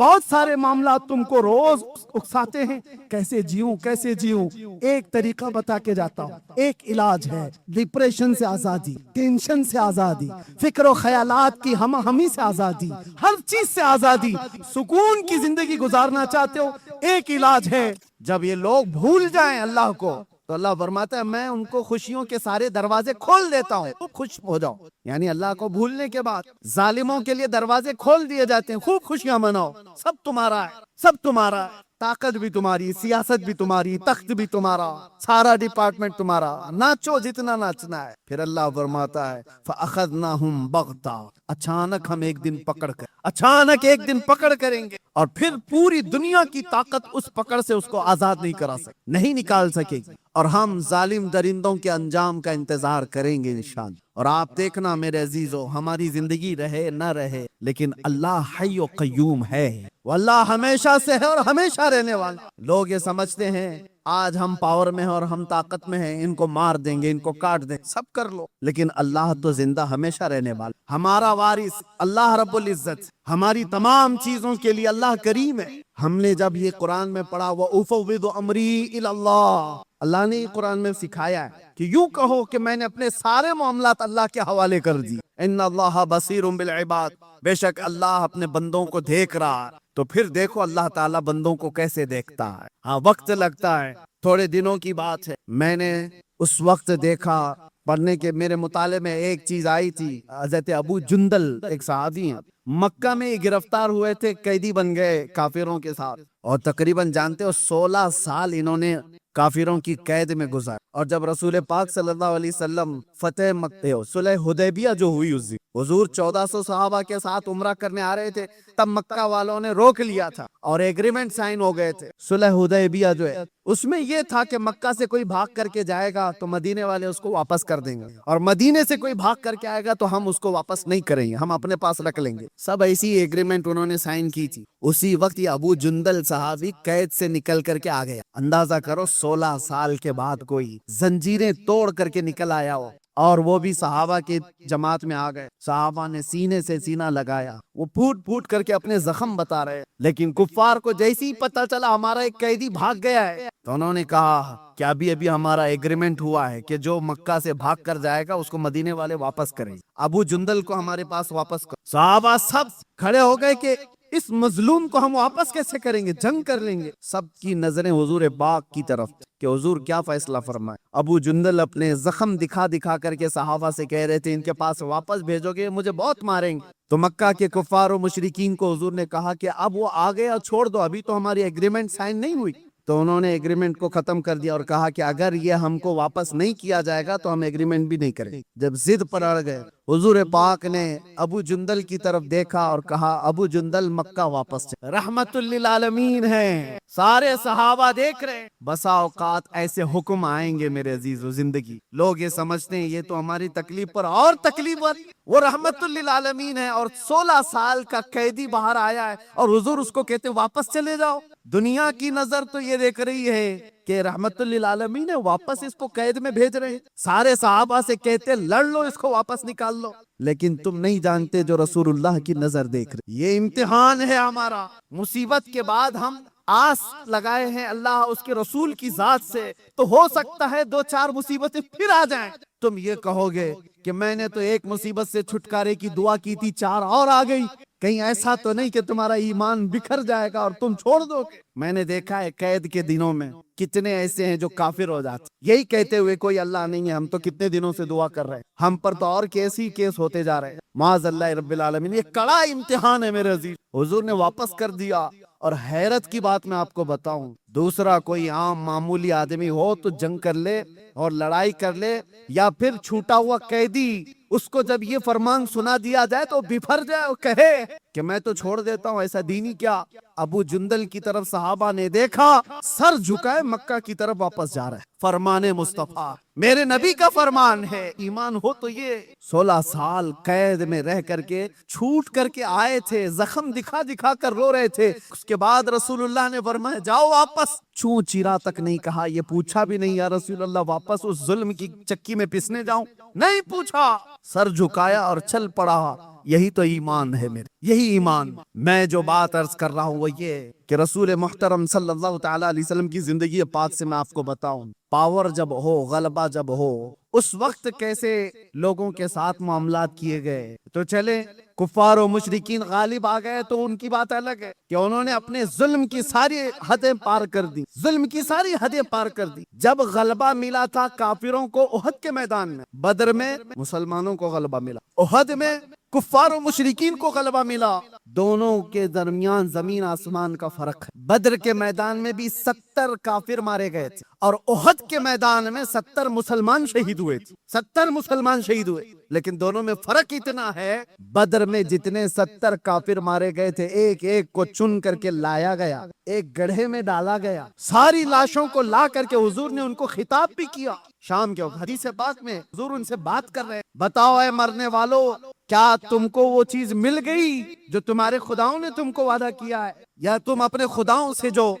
بہت سارے معاملات تم کو روز اکساتے ہیں، کیسے جیوں کیسے جیوں؟ ایک طریقہ بتا کے جاتا ہوں، ایک علاج ہے، ڈپریشن سے آزادی، ٹینشن سے آزادی، فکر و خیالات کی ہم ہمی سے آزادی، ہر چیز سے آزادی، سکون کی زندگی گزارنا چاہتے ہو، ایک علاج ہے، جب یہ لوگ بھول جائیں اللہ کو تو اللہ فرماتا ہے میں ان کو خوشیوں کے سارے دروازے کھول دیتا ہوں، خوب خوش ہو جاؤ۔ یعنی اللہ کو بھولنے کے بعد ظالموں کے لیے دروازے کھول دیے جاتے ہیں، خوب خوشیاں مناؤ، سب تمہارا ہے، سب تمہارا ہے، طاقت بھی تمہاری، سیاست بھی تمہاری، تخت بھی تمہارا، سارا ڈپارٹمنٹ تمہارا، ناچو جتنا ناچنا ہے۔ پھر اللہ فرماتا ہے فَأَخَذْنَاهُمْ بَغْتَةً، اچانک ہم ایک دن پکڑ کر، اچانک ایک دن پکڑ کریں گے، اور پھر پوری دنیا کی طاقت اس پکڑ سے اس کو آزاد نہیں کرا سکے، نہیں نکال سکے گی، اور ہم ظالم درندوں کے انجام کا انتظار کریں گے انشاءاللہ۔ اور آپ دیکھنا میرے عزیزو، ہماری زندگی رہے نہ رہے، لیکن اللہ حی و قیوم ہے، واللہ ہمیشہ سے ہے اور ہمیشہ رہنے والا۔ لوگ یہ سمجھتے ہیں آج ہم پاور میں ہیں اور ہم طاقت میں ہیں، ان کو مار دیں گے، ان کو کاٹ دیں گے، سب کر لو، لیکن اللہ تو زندہ ہمیشہ رہنے والا، ہمارا وارث اللہ رب العزت، ہماری تمام چیزوں کے لیے اللہ کریم ہے۔ ہم نے جب یہ قرآن میں پڑھا وَأُفَوِّضُ أَمْرِي إِلَى اللَّهِ، اللہ نے قرآن میں سکھایا ہے کہ یوں کہو کہ میں نے اپنے سارے معاملات اللہ کے حوالے کر دی، ان اللہ بصیر بالعباد، بے شک اللہ اپنے بندوں کو دیکھ رہا ہے۔ تو پھر دیکھو اللہ تعالیٰ بندوں کو کیسے دیکھتا ہے، ہاں وقت لگتا ہے، تھوڑے دنوں کی بات ہے، میں نے اس وقت دیکھا پڑھنے کے میرے مطالعے میں ایک چیز آئی تھی، حضرت ابو جندل ایک صحابی ہیں، مکہ میں گرفتار ہوئے تھے، قیدی بن گئے کافروں کے ساتھ، اور تقریباً جانتے ہو 16 سال انہوں نے کافروں کی قید میں گزار، اور جب رسول پاک صلی اللہ علیہ وسلم فتح مکہ صلح حدیبیہ جو ہوئی اس دن، حضور 1400 صحابہ کے ساتھ عمرہ کرنے آ رہے تھے، تب مکہ والوں نے روک لیا تھا اور ایگریمنٹ سائن ہو گئے تھے، صلح حدیبیہ جو ہے اس میں یہ تھا کہ مکہ سے کوئی بھاگ کر کے جائے گا تو مدینے والے اس کو واپس کر دیں گے، اور مدینے سے کوئی بھاگ کر کے آئے گا تو ہم اس کو واپس نہیں کریں گے، ہم اپنے پاس رکھ لیں گے، سب ایسی ایگریمنٹ انہوں نے سائن کی تھی۔ اسی وقت یہ ابو جندل صحابی قید سے نکل کر کے آ گیا، اندازہ کرو 16 سال کے بعد کوئی زنجیریں توڑ کر کے نکل آیا ہو، اور وہ بھی صحابہ کی جماعت میں آ گئے، صحابہ نے سینے سے سینہ لگایا، وہ پھوٹ پھوٹ کر کے اپنے زخم بتا رہے، لیکن کفار کو جیسے ہی پتہ چلا ہمارا ایک قیدی بھاگ گیا ہے تو انہوں نے کہا کہ ابھی ہمارا ایگریمنٹ ہوا ہے کہ جو مکہ سے بھاگ کر جائے گا اس کو مدینے والے واپس کریں، ابو جندل کو ہمارے پاس واپس کرو۔ صحابہ سب کھڑے ہو گئے کہ اس مظلوم کو ہم واپس کیسے کریں گے، جنگ کر لیں گے، سب کی نظریں حضور پاک کی طرف کہ حضور کیا فیصلہ فرمائے۔ ابو جندل اپنے زخم دکھا دکھا کر کے صحابہ سے کہہ رہے تھے ان کے پاس واپس بھیجو گے مجھے بہت ماریں گے، تو مکہ کے کفار و مشرکین کو حضور نے کہا کہ اب وہ آ گیا چھوڑ دو، ابھی تو ہماری ایگریمنٹ سائن نہیں ہوئی، تو انہوں نے ایگریمنٹ کو ختم کر دیا اور کہا کہ اگر یہ ہم کو واپس نہیں کیا جائے گا تو ہم ایگریمنٹ بھی نہیں کریں۔ جب ضد پر اڑ گئے حضور پاک نے ابو جندل کی طرف دیکھا اور کہا ابو جندل مکہ واپس چل، رحمت للعالمین ہے، سارے صحابہ دیکھ رہے ہیں۔ بسا اوقات ایسے حکم آئیں گے میرے عزیزو، زندگی لوگ یہ سمجھتے ہیں یہ تو ہماری تکلیف پر اور تکلیف پر، وہ رحمت للعالمین ہے، اور 16 سال کا قیدی باہر آیا ہے اور حضور اس کو کہتے واپس چلے جاؤ۔ دنیا کی نظر تو یہ دیکھ رہی ہے کہ رحمت للعالمین ہے، واپس اس کو قید میں بھیج رہے ہیں، سارے صحابہ سے کہتے لڑ لو اس کو واپس نکال لو، لیکن تم نہیں جانتے جو رسول اللہ کی نظر دیکھ رہے، یہ امتحان ہے ہمارا۔ مصیبت کے بعد ہم آس لگائے ہیں اللہ اس کے رسول کی ذات سے، تو ہو سکتا ہے 2-4 مصیبتیں پھر آ جائیں، تم یہ کہو گے کہ میں نے تو ایک مصیبت سے چھٹکارے کی دعا کی تھی 4 اور آ گئی، کہیں ایسا تو نہیں کہ تمہارا ایمان بکھر جائے گا اور تم چھوڑ دو گے۔ میں نے دیکھا ہے قید کے دنوں میں کتنے ایسے ہیں جو کافر ہو جاتے، یہی کہتے ہوئے کوئی اللہ نہیں ہے، ہم تو کتنے دنوں سے دعا کر رہے ہیں، ہم پر تو اور کیس ہی کیس ہوتے جا رہے ہیں، معاذ اللہ رب العالمین۔ یہ کڑا امتحان ہے میرے عزیز، حضور نے واپس کر دیا۔ اور حیرت کی بات میں آپ کو بتاؤں، دوسرا کوئی عام معمولی آدمی ہو تو جنگ کر لے اور لڑائی کر لے، یا پھر چھوٹا ہوا قیدی اس کو جب یہ فرمان سنا دیا جائے تو بفر جائے اور کہے کہ میں تو چھوڑ دیتا ہوں، ایسا دینی کیا۔ ابو جندل کی طرف صحابہ نے دیکھا، سر جھکائے مکہ کی طرف واپس جا رہا ہے، فرمان مصطفیٰ میرے نبی کا فرمان ہے، ایمان ہو تو یہ 16 سال قید میں رہ کر کے چھوٹ کر کے آئے تھے، زخم دکھا دکھا کر رو رہے تھے، اس کے بعد رسول اللہ نے فرمایا جاؤ واپس، چوں چیرا تک نہیں کہا، یہ پوچھا بھی نہیں یا رسول اللہ واپس اس ظلم کی چکی میں پسنے جاؤں، نہیں پوچھا، سر جھکایا اور چل پڑا۔ یہی تو ایمان ہے میرے، یہی ایمان۔ میں جو بات عرض کر رہا ہوں وہ یہ کہ رسول محترم صلی اللہ تعالی علیہ وسلم کی زندگی پاک سے میں آپ کو بتاؤں، پاور جب ہو، غلبہ جب ہو، اس وقت کیسے لوگوں کے ساتھ معاملات کیے گئے۔ تو چلے کفار و مشرکین غالب آ گئے تو ان کی بات الگ ہے کہ انہوں نے اپنے ظلم کی ساری حدیں پار کر دی، ظلم کی ساری حدیں پار کر دی۔ جب غلبہ ملا تھا کافروں کو احد کے میدان میں، بدر میں مسلمانوں کو غلبہ ملا، احد میں کفار و مشرکین کو غلبہ ملا، دونوں کے درمیان زمین آسمان کا فرق ہے۔ بدر کے میدان میں بھی 70 کافر مارے گئے تھے اور احد کے میدان میں 70 مسلمان شہید ہوئے تھے، 70 مسلمان شہید ہوئے، لیکن دونوں میں فرق اتنا ہے، بدر میں جتنے 70 کافر مارے گئے تھے ایک ایک کو چن کر کے لایا گیا، ایک گڑھے میں ڈالا گیا، ساری لاشوں کو لا کر کے حضور نے ان کو خطاب بھی کیا۔ شام کے وقت حدیث پاک میں حضور ان سے بات کر رہے ہیں، بتاؤ اے مرنے والو، کیا تم کو وہ چیز مل گئی جو تمہارے خداؤں نے تم کو وعدہ کیا ہے، یا تم اپنے خداؤں سے جو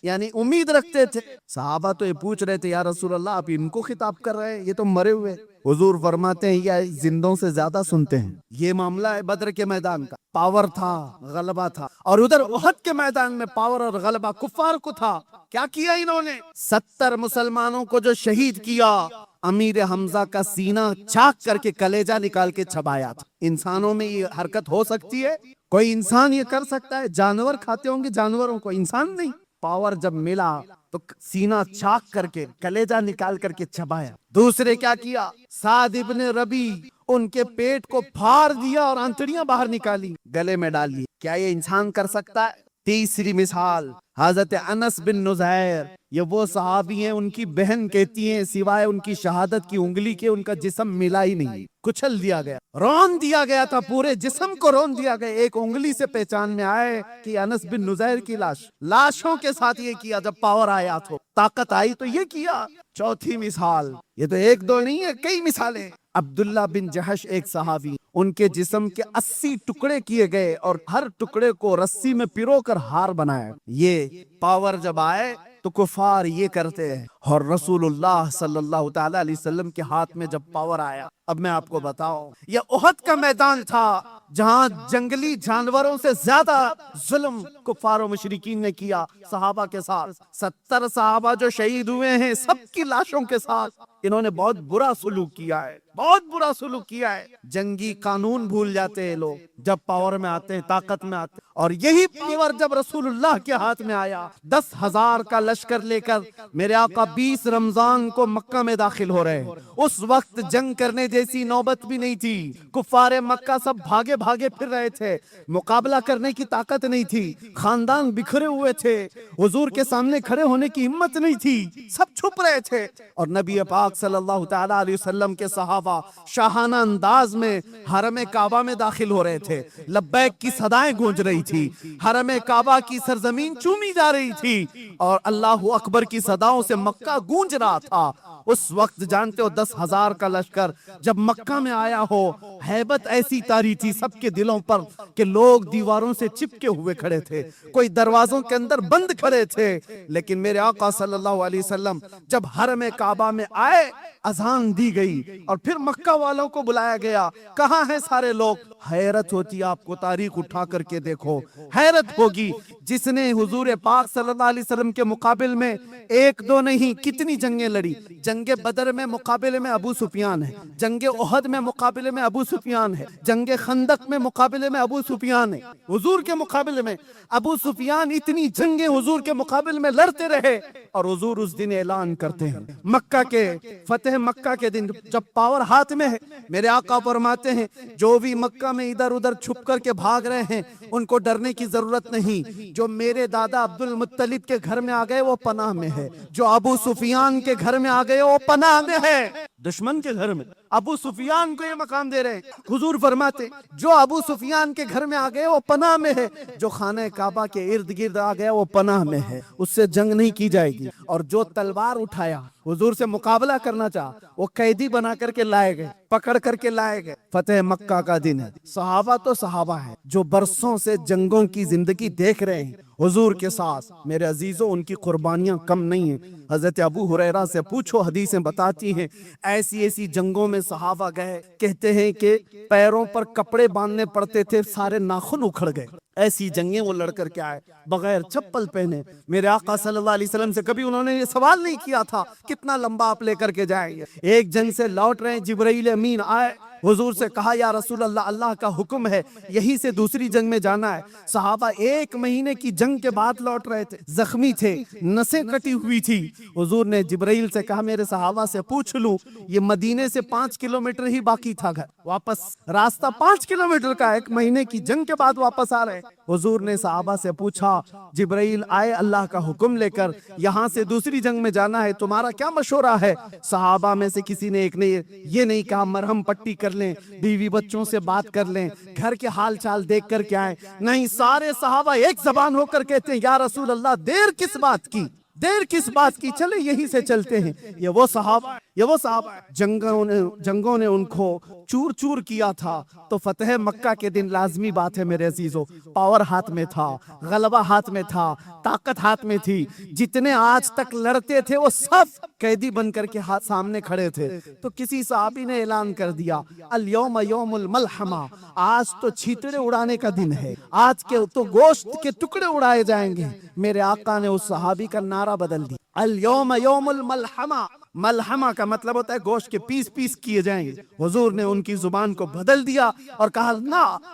یعنی امید رکھتے تھے؟ صحابہ تو یہ پوچھ رہے تھے، یا رسول اللہ آپ ان کو خطاب کر رہے ہیں، یہ تو مرے ہوئے۔ حضور فرماتے ہیں یہ زندوں سے زیادہ سنتے ہیں۔ یہ معاملہ ہے بدر کے میدان کا، پاور تھا، غلبہ تھا، اور ادھر احد کے میدان میں پاور اور غلبہ کفار کو تھا۔ کیا کیا انہوں نے؟ 70 مسلمانوں کو جو شہید کیا، امیر حمزہ کا سینہ چاک کر کے کلیجہ نکال کے چبایا تھا۔ انسانوں میں یہ حرکت ہو سکتی ہے؟ کوئی انسان یہ کر سکتا ہے؟ جانور کھاتے ہوں گے جانوروں کو، انسان نہیں۔ پاور جب ملا تو سینہ چاک کر کے کلیجہ نکال کر کے چبایا۔ دوسرے کیا کیا؟ سعد ابن ربی ان کے پیٹ کو پھاڑ دیا اور آنتڑیاں باہر نکالی، گلے میں ڈالی۔ کیا یہ انسان کر سکتا ہے؟ تیسری مثال حضرت انس بن نزیر، یہ وہ صحابی ہیں، ان کی بہن کہتی ہیں سوائے ان کی شہادت کی انگلی کے ان کا جسم ملا ہی نہیں، کچل دیا گیا، رون دیا گیا تھا، پورے جسم کو رون دیا گیا، ایک انگلی سے پہچان میں آئے کہ انس بن نزیر کی لاش۔ لاشوں کے ساتھ یہ کیا، جب پاور آیا تو طاقت آئی تو یہ کیا۔ چوتھی مثال، یہ تو ایک دو نہیں ہے، کئی مثالیں۔ عبداللہ بن جہش ایک صحابی، ان کے جسم کے 80 ٹکڑے کیے گئے اور ہر ٹکڑے کو رسی میں پرو کر ہار بنایا۔ یہ پاور جب آئے تو کفار یہ کرتے ہیں، اور رسول اللہ صلی اللہ تعالی علیہ وسلم کے ہاتھ میں جب پاور آیا۔ اب میں آپ کو بتاؤں، یہ احد کا میدان تھا جہاں جنگلی جانوروں سے زیادہ ظلم کفار و مشرکین نے کیا صحابہ کے ساتھ۔ 70 صحابہ جو شہید ہوئے ہیں، سب کی لاشوں کے ساتھ انہوں نے بہت برا سلوک کیا ہے، بہت برا سلوک کیا ہے۔ جنگی قانون بھول جاتے ہیں لوگ جب پاور میں آتے ہیں، طاقت میں آتے ہیں، اور یہی پاور جب رسول اللہ کے ہاتھ میں آیا، 10,000 کا لشکر لے کر میرے آقا 20 رمضان کو مکہ میں داخل ہو رہے ہیں۔ اس وقت جنگ کرنے جیسی نوبت بھی نہیں تھی، کفار مکہ سب بھاگے بھاگے پھر رہے تھے، مقابلہ کرنے کی طاقت نہیں تھی، خاندان بکھرے ہوئے تھے، حضور کے سامنے کھڑے ہونے کی ہمت نہیں تھی، سب چھپ رہے تھے، اور نبی پاک صلی اللہ تعالی علیہ وسلم کے صحابہ شاہانہ انداز میں حرم کعبہ میں داخل ہو رہے تھے، لبیک کی صدائیں گونج رہی تھی، حرم کعبہ کی سرزمین چومی جا رہی تھی، اور اللہ اکبر کی صداؤں سے مکہ گونج رہا تھا۔ اس وقت جانتے ہو 10,000 کا لشکر جب مکہ میں آیا ہو، ہیبت ایسی تاری تھی سب کے دلوں پر کہ لوگ دیواروں سے چپکے ہوئے کھڑے تھے، کوئی دروازوں کے اندر بند کھڑے تھے، لیکن میرے آقا صلی اللہ علیہ وسلم جب حرم کعبہ میں آئے، اذان دی گئی اور پھر مکہ والوں کو بلایا گیا، کہاں ہیں سارے لوگ؟ حیرت ہوتی، آپ کو تاریخ اٹھا کر کے دیکھو، حیرت ہوگی، جس نے حضور پاک صلی اللہ علیہ وسلم کے مقابل میں ایک دو نہیں کتنی جنگیں لڑی۔ جنگ بدر میں مقابلے میں ابو سفیان ہے، جنگ احد میں مقابلے میں ابو سفیان ہے، جنگ خندق میں مقابلے میں ابو سفیان ہے، حضور کے مقابلے میں ابو سفیان اتنی جنگیں حضور کے مقابلے میں لڑتے رہے، اور حضور اس دن اعلان کرتے ہیں مکہ کے فتح مکہ کے دن جب پاور ہاتھ میں ہے، میرے آقا فرماتے ہیں جو بھی مکہ میں ادھر ادھر چھپ کر کے بھاگ رہے ہیں ان کو ڈرنے کی ضرورت نہیں، جو میرے دادا عبد المطلب کے گھر میں آ گئے وہ پناہ میں ہے، جو ابو سفیان کے گھر میں آ گئے وہ پناہ میں ہے۔ دشمن کے گھر میں ابو سفیان کو یہ مقام دے رہے ہیں، حضور فرماتے جو ابو سفیان کے گھر میں آ گئے وہ پناہ میں ہے، جو خانہ کعبہ کے ارد گرد آ گیا وہ پناہ میں ہے، اس سے جنگ نہیں کی جائے گی، اور جو تلوار اٹھایا حضور سے مقابلہ کرنا چاہا وہ قیدی بنا کر کے لائے گئے، پکڑ کر کے لائے گئے۔ فتح مکہ کا دن ہے، صحابہ تو صحابہ ہیں جو برسوں سے جنگوں کی زندگی دیکھ رہے ہیں، حضور کے ساتھ میرے عزیزوں ان کی قربانیاں کم نہیں ہیں. حضرت ابو ہریرہ سے پوچھو، حدیثیں بتاتی ہیں ایسی ایسی جنگوں میں صحابہ گئے، کہتے ہیں کہ پیروں پر کپڑے باندھنے پڑتے تھے، سارے ناخن اکھڑ گئے. ایسی جنگیں وہ لڑ کر کے آئے بغیر چپل پہنے. میرے آقا صلی اللہ علیہ وسلم سے کبھی انہوں نے یہ سوال نہیں کیا تھا کتنا لمبا آپ لے کر کے جائیں گے. ایک جنگ سے لوٹ رہے ہیں، جبرائیل امین آئے، حضور سے کہا یا رسول اللہ، اللہ کا حکم ہے یہیں سے دوسری جنگ میں جانا ہے. صحابہ 1 مہینے کی جنگ کے بعد لوٹ رہے تھے، زخمی تھے، نسیں کٹی ہوئی تھی. حضور نے جبرائیل سے کہا میرے صحابہ سے پوچھ لوں، یہ مدینے سے 5 کلومیٹر ہی باقی تھا گھر، واپس راستہ 5 کلومیٹر کا، 1 مہینے کی جنگ کے بعد واپس آ رہے. حضور نے صحابہ سے پوچھا جبرائیل آئے اللہ کا حکم لے کر، یہاں سے دوسری جنگ میں جانا ہے، تمہارا کیا مشورہ ہے؟ صحابہ میں سے کسی نے ایک نے یہ نہیں کہا مرہم پٹی کر لیں، بیوی بچوں سے بات کر لیں، گھر کے حال چال دیکھ کر کے آئیں. نہیں، سارے صحابہ ایک زبان ہو کر کہتے ہیں یا رسول اللہ دیر کس بات کی، دیر کس بات کی، چلے یہیں سے چلتے ہیں. یہ وہ صحابہ جنگوں نے ان کو چور چور کیا تھا. تو فتح مکہ کے دن لازمی بات ہے میرے عزیزو، پاور ہاتھ میں تھا، غلبہ ہاتھ میں تھا، طاقت ہاتھ میں تھی. جتنے آج تک لڑتے تھے وہ سب قیدی بن کر کے ہاتھ سامنے کھڑے تھے. تو کسی صحابی نے اعلان کر دیا الیوم یوم الملحمہ، آج تو چھیتڑے اڑانے کا دن ہے، آج کے تو گوشت کے ٹکڑے اڑائے جائیں گے. میرے آقا نے اس صحابی کا نعرہ بدل دیا، الیوم یوم الملحمہ. ملحمہ کا مطلب ہوتا ہے گوشت کے پیس پیس کیے جائیں گے. حضور نے ان کی زبان کو بدل دیا اور کہا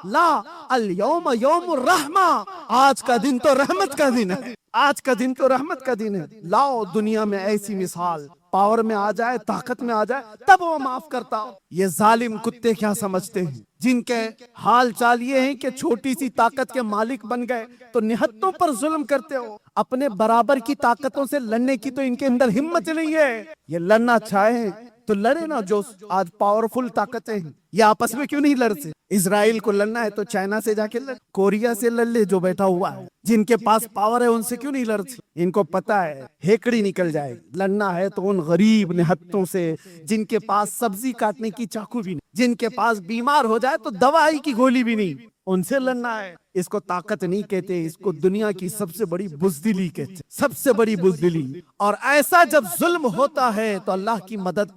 لا الیوم یوم الرحمہ، آج کا دن تو رحمت کا دن ہے، آج کا دن تو رحمت کا دن ہے. لاؤ دنیا میں ایسی مثال، پاور میں آ جائے، طاقت میں آ جائے تب وہ معاف کرتا. یہ ظالم کتے کیا سمجھتے ہیں، جن کے حال چال یہ ہیں کہ چھوٹی سی طاقت کے مالک بن گئے تو نہتوں پر ظلم کرتے ہو. اپنے برابر کی طاقتوں سے لڑنے کی تو ان کے اندر ہمت نہیں ہے. یہ لڑنا چاہیں تو لڑے نا، جو آج پاورفل طاقتیں ہیں یہ آپس میں کیوں نہیں لڑتے؟ اسرائیل کو لڑنا ہے تو چائنا سے جا کے لڑ، کوریا سے لڑ لے جو بیٹھا ہوا ہے. جن کے پاس پاور ہے ان سے کیوں نہیں لڑتے؟ ان کو پتا ہے ہیکڑی نکل جائے. لڑنا ہے تو ان غریب نہتوں سے جن کے پاس سبزی کاٹنے کی چاقو بھی نہیں، جن کے پاس بیمار ہو جائے تو دوائی کی گولی بھی نہیں، ان سے لڑنا ہے. اس کو طاقت نہیں کہتے، اس کو دنیا کی سب سے بڑی بزدلی کہتے، سب سے بڑی بزدلی. اور ایسا جب ظلم ہوتا ہے تو اللہ کی مدد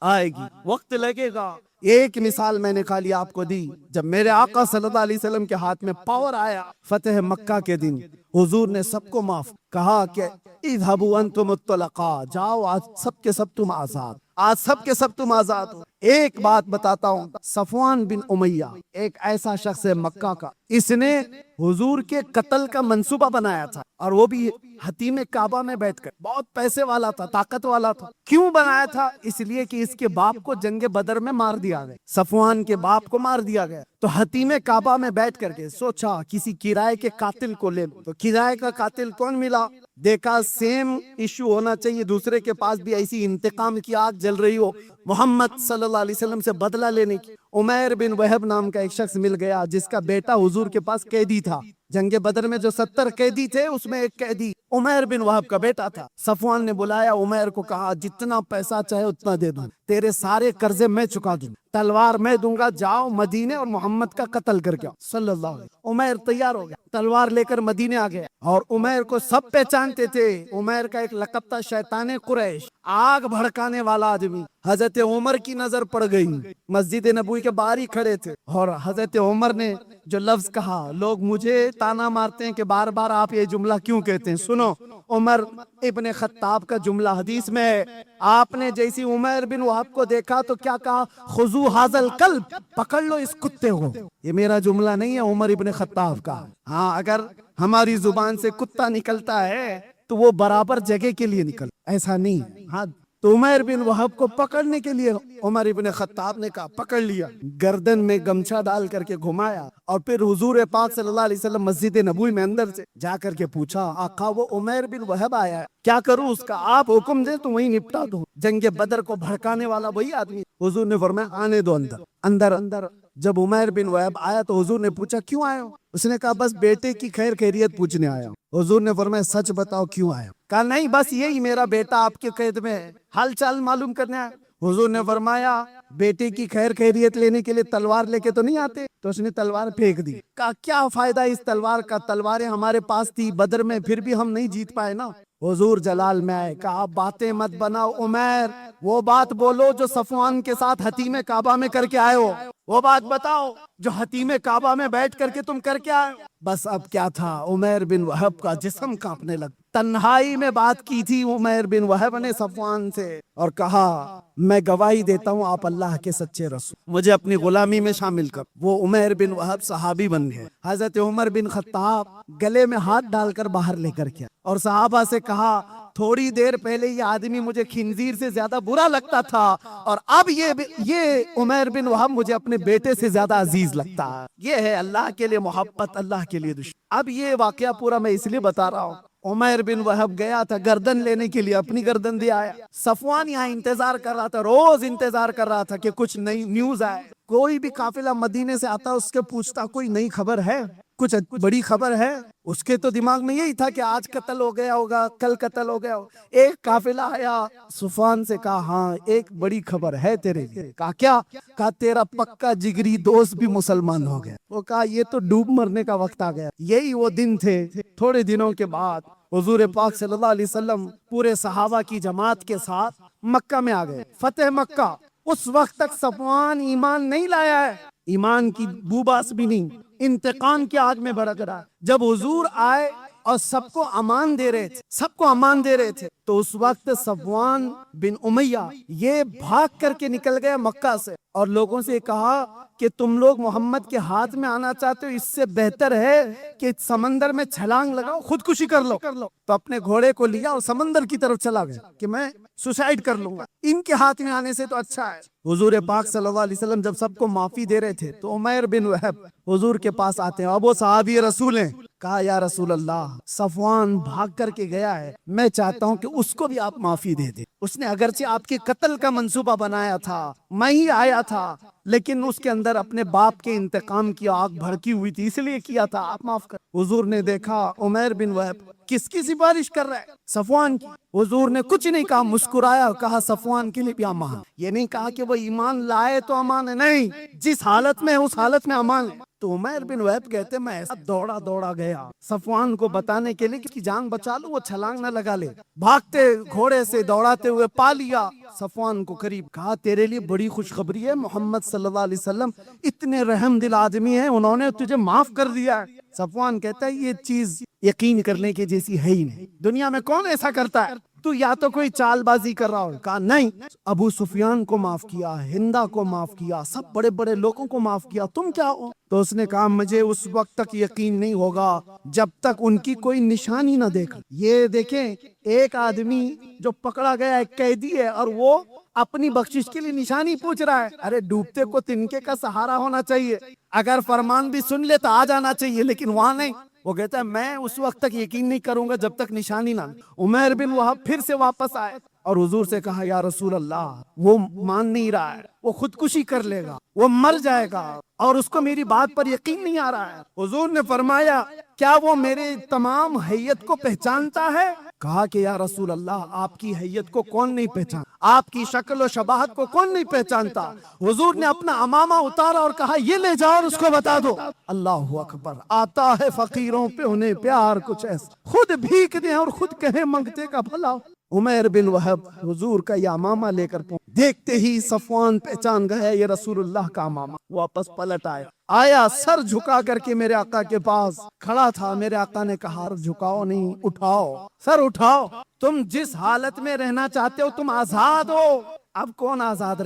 آئے گی، وقت لگے گا. ایک مثال میں نے خالی آپ کو دی، جب میرے آقا صلی اللہ علیہ وسلم کے ہاتھ میں پاور آیا فتح مکہ کے دن، حضور نے سب کو معاف کہا کہ اذهبوا انتم الطلقاء، جاؤ آج سب کے سب تم آزاد، آج سب کے سب تم آزاد ہو. ایک بات بتاتا ہوں، صفوان بن امیہ ایک ایسا شخص ہے مکہ کا، اس نے حضور کے قتل کا منصوبہ بنایا تھا، اور وہ بھی حتیم کعبہ میں بیٹھ کر. بہت پیسے والا تھا، طاقت والا تھا. کیوں بنایا تھا؟ اس لیے کہ اس کے باپ کو جنگ بدر میں مار دیا گیا، صفوان کے باپ کو مار دیا گیا. تو حتیم کعبہ میں بیٹھ کر کے سوچا کسی کرائے کے قاتل کو لے لوں. تو کرائے کا قاتل کون ملا؟ دیکھا سیم ایشو ہونا چاہیے، دوسرے کے پاس بھی ایسی انتقام کی آگ جل رہی ہو، محمد صلی اللہ علیہ وسلم سے بدلہ لینے کی. عمیر بن وہب نام کا ایک شخص مل گیا جس کا بیٹا حضور کے پاس قیدی تھا. جنگ بدر میں جو 70 قیدی تھے اس میں ایک قیدی عمیر بن وہب کا بیٹا تھا. صفوان نے بلایا عمیر کو، کہا جتنا پیسہ چاہے اتنا دے دوں، تیرے سارے قرضے میں چکا دوں، تلوار میں دوں گا، جاؤ مدینے اور محمد کا قتل کر کے صلی اللہ علیہ وسلم. عمیر تیار ہو گیا، تلوار لے کر مدینے آ گیا. اور عمیر کو سب پہچانتے تھے، عمیر کا ایک لقب تھا شیطان قریش، آگ بھڑکانے والا آدمی. حضرت عمر کی نظر پڑ گئی، مسجد نبوی کے باہر ہی کھڑے تھے، اور حضرت عمر نے جو لفظ کہا، لوگ مجھے تانا مارتے ہیں کہ بار بار آپ یہ جملہ کیوں کہتے ہیں. سنو، عمر ابن خطاب کا جملہ حدیث میں ہے، آپ نے جیسی عمیر بن وہب کو دیکھا تو کیا کہا؟ خذو ھذا الکلب، پکڑ لو اس کتے کو. یہ میرا جملہ نہیں ہے، عمر ابن خطاب کا. ہاں، اگر ہماری زبان سے کتا نکلتا ہے تو وہ برابر جگہ کے لیے نکل، ایسا نہیں. ہاں، تو عمیر بن وہب کو پکڑنے کے لیے عمر ابن خطاب نے کہا پکڑ لیا، گردن میں گمچھا ڈال کر کے گھمایا، اور پھر حضور پاک صلی اللہ علیہ وسلم مسجد نبوی میں اندر سے جا کر کے پوچھا، آقا وہ عمیر بن وہب آیا ہے، کیا کروں اس کا؟ آپ حکم دیں تو وہی نپٹا دوں. جنگ بدر کو بھڑکانے والا وہی آدمی. حضور نے فرمایا آنے دو اندر. جب عمیر بن وہب آیا تو حضور نے پوچھا کیوں آئے ہو؟ اس نے کہا بس بیٹے کی خیر خیریت پوچھنے آیا ہوں. حضور نے فرمایا سچ بتاؤ کیوں آئے ہو؟ کہا نہیں، بس یہی میرا بیٹا آپ کے قید میں ہے، حال چال معلوم کرنے آیا. حضور نے فرمایا بیٹے کی خیر خیریت لینے کے لیے تلوار لے کے تو نہیں آتے؟ تو اس نے تلوار پھینک دی. کہا کیا فائدہ اس تلوار کا, تلواریں ہمارے پاس تھی بدر میں, پھر بھی ہم نہیں جیت پائے نا. حضور جلال میں آئے, کہا باتیں مت بناؤ عمیر, وہ بات بولو جو صفوان کے ساتھ حتیم کعبہ میں کر کے آئے ہو, وہ بات بتاؤ جو حتیم کعبہ میں بیٹھ کر کے تم کر کے آئے ہو. بس اب کیا تھا, عمیر بن وہب کا جسم کانپنے لگا. تنہائی میں بات کی تھی عمیر بن وہب نے صفوان سے اور کہا میں گواہی دیتا ہوں آپ اللہ کے سچے رسول, مجھے اپنی غلامی میں شامل کر. وہ عمیر بن وہب صحابی بن گئے. حضرت عمر بن خطاب گلے میں ہاتھ ڈال کر باہر لے کر گیا اور صحابہ سے کہا تھوڑی دیر پہلے یہ آدمی مجھے خنزیر سے زیادہ برا لگتا تھا اور اب یہ عمیر بن وہب مجھے اپنے بیٹے سے زیادہ عزیز لگتا ہے. یہ ہے اللہ کے لیے محبت, اللہ کے لیے دشمن. اب یہ واقعہ پورا میں اس لیے بتا رہا ہوں, عمیر بن وہب گیا تھا گردن لینے کے لیے, اپنی گردن دے آیا. صفوان یہاں انتظار کر رہا تھا, روز انتظار کر رہا تھا کہ کچھ نئی نیوز آئے. کوئی بھی قافلہ مدینے سے آتا اس کے پوچھتا کوئی نئی خبر ہے, کچھ بڑی خبر ہے. اس کے تو دماغ میں یہی تھا کہ آج قتل ہو گیا ہوگا, کل قتل ہو گیا ہوگا. ایک قافلہ آیا, صفوان سے کہا ہاں ایک بڑی خبر ہے تیرے لیے. کہا کیا؟ کہا تیرا پکا جگری دوست بھی مسلمان ہو گیا. وہ کہا یہ تو ڈوب مرنے کا وقت آ گیا. یہی وہ دن تھے. تھوڑے دنوں کے بعد حضور پاک صلی اللہ علیہ وسلم پورے صحابہ کی جماعت کے ساتھ مکہ میں آ گئے. فتح مکہ. اس وقت تک صفوان ایمان نہیں لایا ہے, ایمان کی بوباس بھی نہیں, انتقام کی آگ میں بھڑک رہا. جب حضور آئے اور سب کو امان دے رہے تھے, تو اس وقت صفوان بن امیہ یہ بھاگ کر کے نکل گیا مکہ سے اور لوگوں سے کہا کہ تم لوگ محمد کے ہاتھ میں آنا چاہتے ہو, اس سے بہتر ہے کہ سمندر میں چھلانگ لگاؤ, خودکشی کر لو. تو اپنے گھوڑے کو لیا اور سمندر کی طرف چلا گیا کہ میں سوسائڈ کر لوں گا, ان کے ہاتھ میں آنے سے تو اچھا ہے. حضور پاک صلی اللہ علیہ وسلم جب سب کو معافی دے رہے تھے تو عمیر بن وہب حضور کے پاس آتے ہیں. اب وہ صحابی رسول ہیں. کہا یا رسول اللہ, صفوان بھاگ کر کے گیا ہے, میں چاہتا ہوں کہ اس کو بھی آپ معافی دے دیں. اس نے اگرچہ آپ کے قتل کا منصوبہ بنایا تھا, میں ہی آیا تھا, لیکن اس کے اندر اپنے باپ کے انتقام کی آگ بھڑکی ہوئی تھی, اس لیے کیا تھا, آپ معاف کر. حضور نے دیکھا عمیر بن وہب کس کی سفارش کر رہا ہے, صفوان کی. حضور نے کچھ نہیں کہا, مسکرایا, کہا صفوان کے لیے بھی امان. یہ نہیں کہا کہ وہ ایمان لائے تو امان ہے, نہیں, جس حالت میں ہے اس حالت میں امان ہے. تو عمیر بن وہب کہتے میں ایسا دوڑا گیا صفوان کو بتانے کے لیے کہ اس کی جان بچا لوں, وہ چھلانگ نہ لگا لے. بھاگتے گھوڑے سے دوڑاتے ہوئے پا لیا صفوان کو قریب. کہا تیرے لیے بڑی خوشخبری ہے, محمد صلی اللہ علیہ وسلم اتنے رحم دل آدمی ہیں, انہوں نے تجھے معاف کر دیا ہے. صفوان کہتا ہے یہ چیز یقین کرنے کے جیسی ہے ہی نہیں, دنیا میں کون ایسا کرتا ہے, تو یا تو کوئی چال بازی کر رہا ہو. کہا نہیں, ابو سفیان کو معاف کیا, ہندا کو معاف کیا, سب بڑے بڑے لوگوں کو معاف کیا, تم کیا ہو؟ تو اس نے کہا مجھے اس وقت تک یقین نہیں ہوگا جب تک ان کی کوئی نشانی نہ دیکھ. یہ دیکھیں, ایک آدمی جو پکڑا گیا ایک قیدی ہے اور وہ اپنی بخشش کے لیے نشانی پوچھ رہا ہے. ارے ڈوبتے کو تنکے کا سہارا ہونا چاہیے, اگر فرمان بھی سن لے تو آ جانا چاہیے, لیکن وہاں نہیں. وہ کہتا ہے میں اس وقت تک یقین نہیں کروں گا جب تک نشانی نہ. عمیر بن وہب پھر سے واپس آئے اور حضور سے کہا یا رسول اللہ, وہ مان نہیں رہا ہے, وہ خودکشی کر لے گا, وہ مر جائے گا, اور اس کو میری بات پر یقین نہیں آ رہا ہے. حضور نے فرمایا کیا وہ میرے تمام حیت کو پہچانتا ہے؟ کہا کہ یا رسول اللہ, آپ کی حیت کو کون نہیں پہچان, آپ کی شکل و شباہت کو کون نہیں پہچانتا. حضور نے اپنا امامہ اتارا اور کہا یہ لے جاؤ اور اس کو بتا دو. اللہ اکبر, آتا ہے فقیروں پہ انہیں پیار کچھ ایسا, خود بھیک دیں اور خود کہیں منگتے کا بھلا. عمیر بن وہب حضور کا یہ امامہ لے کر پہنچ, دیکھتے ہی صفوان پہچان گیا یہ رسول اللہ کا امامہ. واپس پلٹ آیا سر جھکا کر کے میرے آقا کے پاس کھڑا تھا. میرے آقا نے کہا جھکاؤ نہیں, اٹھاؤ, سر اٹھاؤ, تم جس حالت میں رہنا چاہتے ہو تم آزاد ہو. اب کون آزاد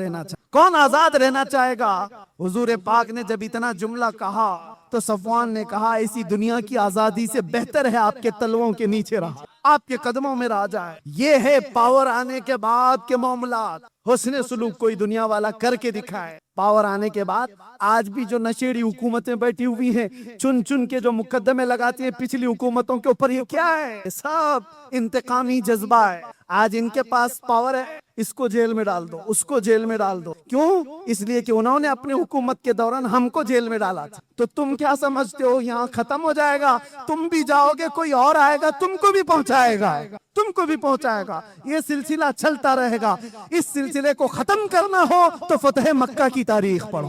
رہنا چاہے گا؟ حضور پاک نے جب اتنا جملہ کہا تو صفوان نے کہا ایسی دنیا کی آزادی سے بہتر ہے آپ کے تلووں کے نیچے رہا, آپ کے قدموں میں رہ جائے. یہ ہے پاور آنے کے بعد کے معاملات. حسن سلوک کوئی دنیا والا کر کے دکھائے. پاور آنے کے بعد آج بھی جو نشیڑی حکومتیں بیٹھی ہوئی ہیں, چن کے جو مقدمے لگاتی ہیں پچھلی حکومتوں کے اوپر, یہ کیا ہے؟ سب انتقامی جذبہ ہے. آج ان کے پاس پاور ہے, اس کو جیل میں ڈال دو, اس کو جیل میں ڈال دو. کیوں؟ اس لیے کہ انہوں نے اپنی حکومت کے دوران ہم کو جیل میں ڈالا تھا. تو تم کیا سمجھتے ہو یہاں ختم ہو جائے گا؟ تم بھی جاؤ گے, کوئی اور آئے گا تم کو بھی پہنچائے گا. یہ سلسلہ چلتا رہے گا. اس سلسلے کو ختم کرنا ہو تو فتح مکہ کی تاریخ پڑھو.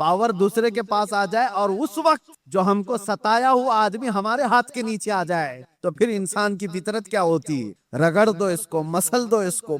پاور دوسرے کے پاس آ جائے اور اس وقت جو ہم کو ستایا ہوا آدمی ہمارے ہاتھ کے نیچے آ جائے تو پھر انسان کی فطرت کیا ہوتی ہے؟ رگڑ دو اس کو، مسل دو اس کو،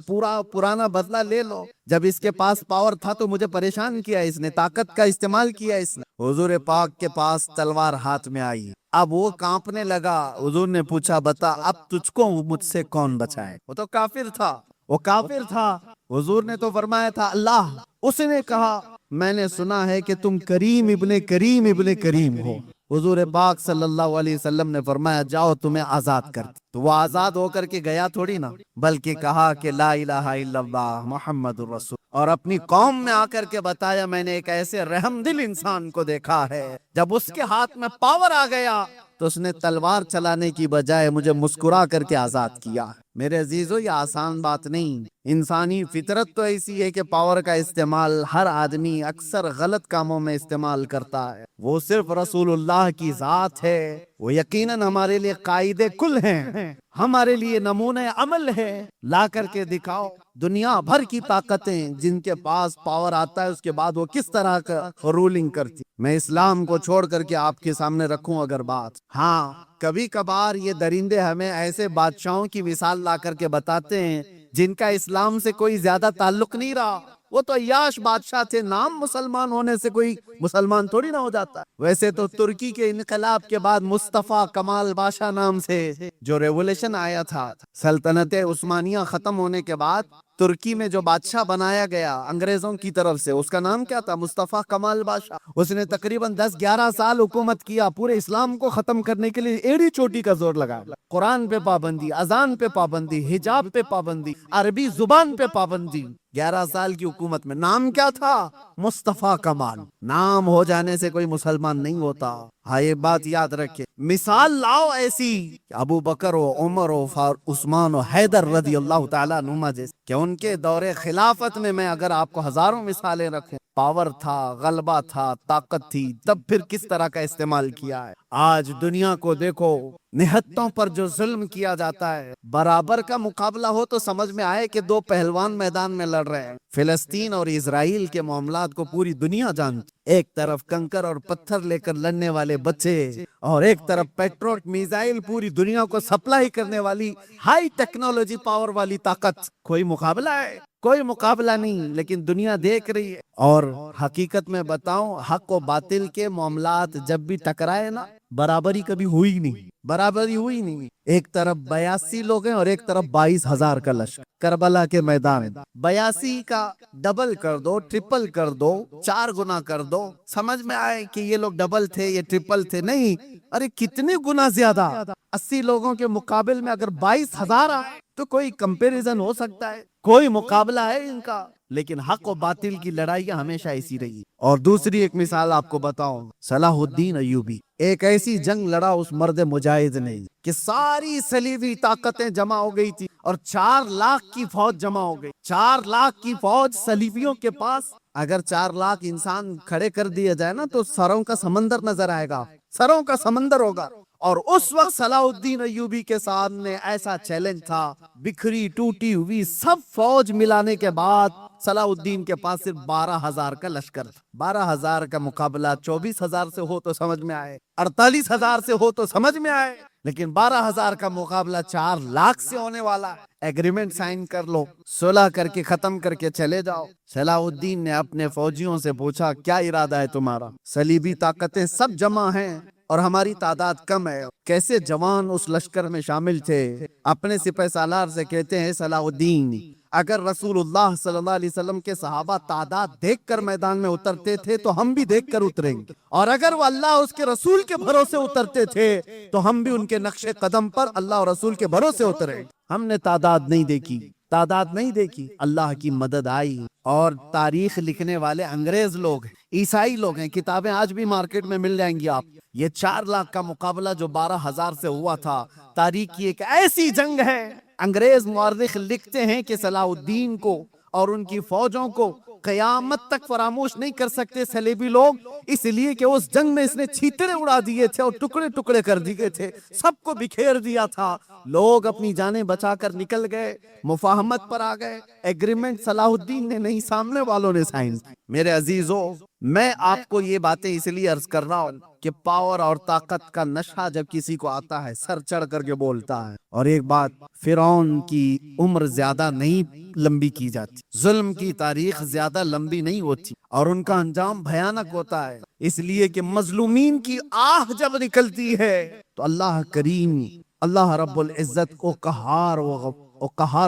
پرانا بدلہ لے لو۔ جب اس کے پاس پاور تھا تو مجھے پریشان کیا اس نے، طاقت کا استعمال کیا اس نے۔ حضور پاک کے پاس تلوار ہاتھ میں آئی، اب وہ کانپنے لگا۔ حضور نے پوچھا بتا اب تجھ کو مجھ سے کون بچائے؟ وہ تو کافر تھا، وہ کافر تھا۔ حضور نے تو فرمایا تھا اللہ۔ اس نے کہا میں نے سنا ہے کہ تم کریم ابن کریم ابن کریم ہو۔ حضور پاک صلی اللہ علیہ وسلم نے فرمایا جاؤ تمہیں آزاد کر۔ تو وہ آزاد ہو کر کے گیا تھوڑی نا، بلکہ کہا کہ لا الہ الا اللہ محمد الرسول، اور اپنی قوم میں آ کر کے بتایا میں نے ایک ایسے رحم دل انسان کو دیکھا ہے، جب اس کے ہاتھ میں پاور آ گیا تو اس نے تلوار چلانے کی بجائے مجھے مسکرا کر کے آزاد کیا۔ میرے عزیزو یہ آسان بات نہیں۔ انسانی فطرت تو ایسی ہے کہ پاور کا استعمال ہر آدمی اکثر غلط کاموں میں استعمال کرتا ہے۔ وہ صرف رسول اللہ کی ذات ہے، وہ یقیناً ہمارے لیے قائد کل ہیں، ہمارے لیے نمونہ عمل ہے۔ لا کر کے دکھاؤ دنیا بھر کی طاقتیں جن کے پاس پاور آتا ہے اس کے بعد وہ کس طرح کا رولنگ کرتی۔ میں اسلام کو چھوڑ کر کے آپ کے سامنے رکھوں اگر بات، ہاں کبھی کبھار یہ درندے ہمیں ایسے بادشاہوں کی مثال لا کر کے بتاتے ہیں جن کا اسلام سے کوئی زیادہ تعلق نہیں رہا، وہ تو عیاش بادشاہ تھے، نام مسلمان ہونے سے کوئی مسلمان تھوڑی نہ ہو جاتا۔ ویسے تو ترکی کے انقلاب کے بعد مصطفیٰ کمال بادشاہ نام سے جو ریولیشن آیا تھا، سلطنت عثمانیہ ختم ہونے کے بعد ترکی میں جو بادشاہ بنایا گیا انگریزوں کی طرف سے، اس کا نام کیا تھا؟ مصطفیٰ کمال بادشاہ۔ اس نے تقریباً 10-11 سال حکومت کیا، پورے اسلام کو ختم کرنے کے لیے ایڑی چوٹی کا زور لگایا۔ قرآن پہ پابندی، اذان پہ پابندی، حجاب پہ پابندی، عربی زبان پہ پابندی۔ 11 سال کی حکومت میں نام کیا تھا؟ مصطفیٰ کمال۔ نام ہو جانے سے کوئی مسلمان نہیں ہوتا، ہاں یہ بات یاد رکھے۔ مثال لاؤ ایسی کہ ابو بکر و عمر و عثمان و حیدر رضی اللہ تعالیٰ عنہما جیسے، کہ ان کے دور خلافت میں اگر آپ کو ہزاروں مثالیں رکھوں، پاور تھا، غلبہ تھا، طاقت تھی، تب پھر کس طرح کا استعمال کیا ہے۔ آج دنیا کو دیکھو، نہتوں پر جو ظلم کیا جاتا ہے، برابر کا مقابلہ ہو تو سمجھ میں آئے کہ دو پہلوان میدان میں لڑ رہے ہیں۔ فلسطین اور اسرائیل کے معاملات کو پوری دنیا جانتی، ایک طرف کنکر اور پتھر لے کر لڑنے والے بچے اور ایک طرف پیٹروٹ میزائل پوری دنیا کو سپلائی کرنے والی ہائی ٹیکنالوجی پاور والی طاقت۔ کوئی مقابلہ ہے؟ کوئی مقابلہ نہیں، لیکن دنیا دیکھ رہی ہے۔ اور حقیقت میں بتاؤں، حق و باطل کے معاملات جب بھی ٹکرائے نا، برابری کبھی ہوئی نہیں، برابری ہوئی نہیں۔ ایک طرف 82 لوگ ہیں اور ایک طرف 22,000 کا لشکر کربلا کے میدان میں۔ 82 کا ڈبل کر دو، ٹرپل کر دو، 4 گنا کر دو، سمجھ میں آئے کہ یہ لوگ ڈبل تھے یہ ٹرپل تھے؟ نہیں، ارے کتنے گنا زیادہ۔ 80 لوگوں کے مقابل میں اگر 22,000 آئے تو کوئی کمپیریزن ہو سکتا ہے؟ کوئی مقابلہ ہے ان کا؟ لیکن حق و باطل کی لڑائیاں ہمیشہ ایسی رہی۔ اور دوسری ایک مثال آپ کو بتاؤں، صلاح الدین ایوبی، ایک ایسی جنگ لڑا اس مرد مجاہد نے کہ ساری صلیبی طاقتیں جمع ہو گئی تھی اور 4 لاکھ کی فوج جمع ہو گئی۔ 4 لاکھ کی فوج صلیبیوں کے پاس، اگر 4 لاکھ انسان کھڑے کر دیا جائے نا تو سروں کا سمندر نظر آئے گا، سروں کا سمندر ہوگا۔ اور اس وقت صلاح الدین ایوبی کے سامنے ایسا چیلنج تھا، بکھری ٹوٹی ہوئی سب فوج ملانے کے بعد صلاح الدین کے پاس صرف 12,000 کا لشکر تھا۔ 12,000 کا مقابلہ 24,000 سے ہو تو سمجھ میں آئے، 48,000 سے ہو تو سمجھ میں آئے، لیکن 12,000 کا مقابلہ 4 لاکھ سے ہونے والا ہے۔ ایگریمنٹ سائن کر لو، صلح کر کے ختم کر کے چلے جاؤ۔ صلاح الدین نے اپنے فوجیوں سے پوچھا کیا ارادہ ہے تمہارا؟ صلیبی طاقتیں سب جمع ہیں اور ہماری تعداد کم ہے۔ کیسے جوان اس لشکر میں شامل تھے، اپنے سپہ سالار سے کہتے ہیں صلاح الدین، اگر رسول اللہ صلی اللہ علیہ وسلم کے صحابہ تعداد دیکھ کر میدان میں اترتے تھے تو ہم بھی دیکھ کر اتریں گے، اور اگر وہ اللہ اس کے رسول کے بھروسے اترتے تھے تو ہم بھی ان کے نقش قدم پر اللہ اور رسول کے بھروسے اتریں۔ ہم نے تعداد نہیں دیکھی، تعداد نہیں دیکھی، اللہ کی مدد آئی۔ اور تاریخ لکھنے والے انگریز لوگ ہیں، عیسائی لوگ ہیں، کتابیں آج بھی مارکیٹ میں مل جائیں گی آپ۔ یہ 4 لاکھ کا مقابلہ جو 12,000 سے ہوا تھا، تاریخ کی ایک ایسی جنگ ہے، انگریز مورخ لکھتے ہیں کہ صلاح الدین کو اور ان کی فوجوں کو قیامت تک فراموش نہیں کر سکتے صلیبی لوگ، اس لیے کہ اس جنگ میں اس نے چھیتڑے اڑا دیے تھے اور ٹکڑے ٹکڑے کر دیے تھے، سب کو بکھیر دیا تھا۔ لوگ اپنی جانیں بچا کر نکل گئے، مفاہمت پر آ گئے، ایگریمنٹ صلاح الدین نے نہیں، سامنے والوں نے سائن کی۔ میرے عزیزو، میں آپ کو یہ باتیں اس لیے عرض کر رہا ہوں کہ پاور اور طاقت کا نشہ جب کسی کو آتا ہے سر چڑھ کر کے بولتا ہے۔ اور ایک بات، فرعون کی عمر زیادہ نہیں لمبی کی جاتی، ظلم کی تاریخ زیادہ لمبی نہیں ہوتی، اور ان کا انجام بھیانک ہوتا ہے، اس لیے کہ مظلومین کی آہ جب نکلتی ہے تو اللہ کریم، اللہ رب العزت کو قہار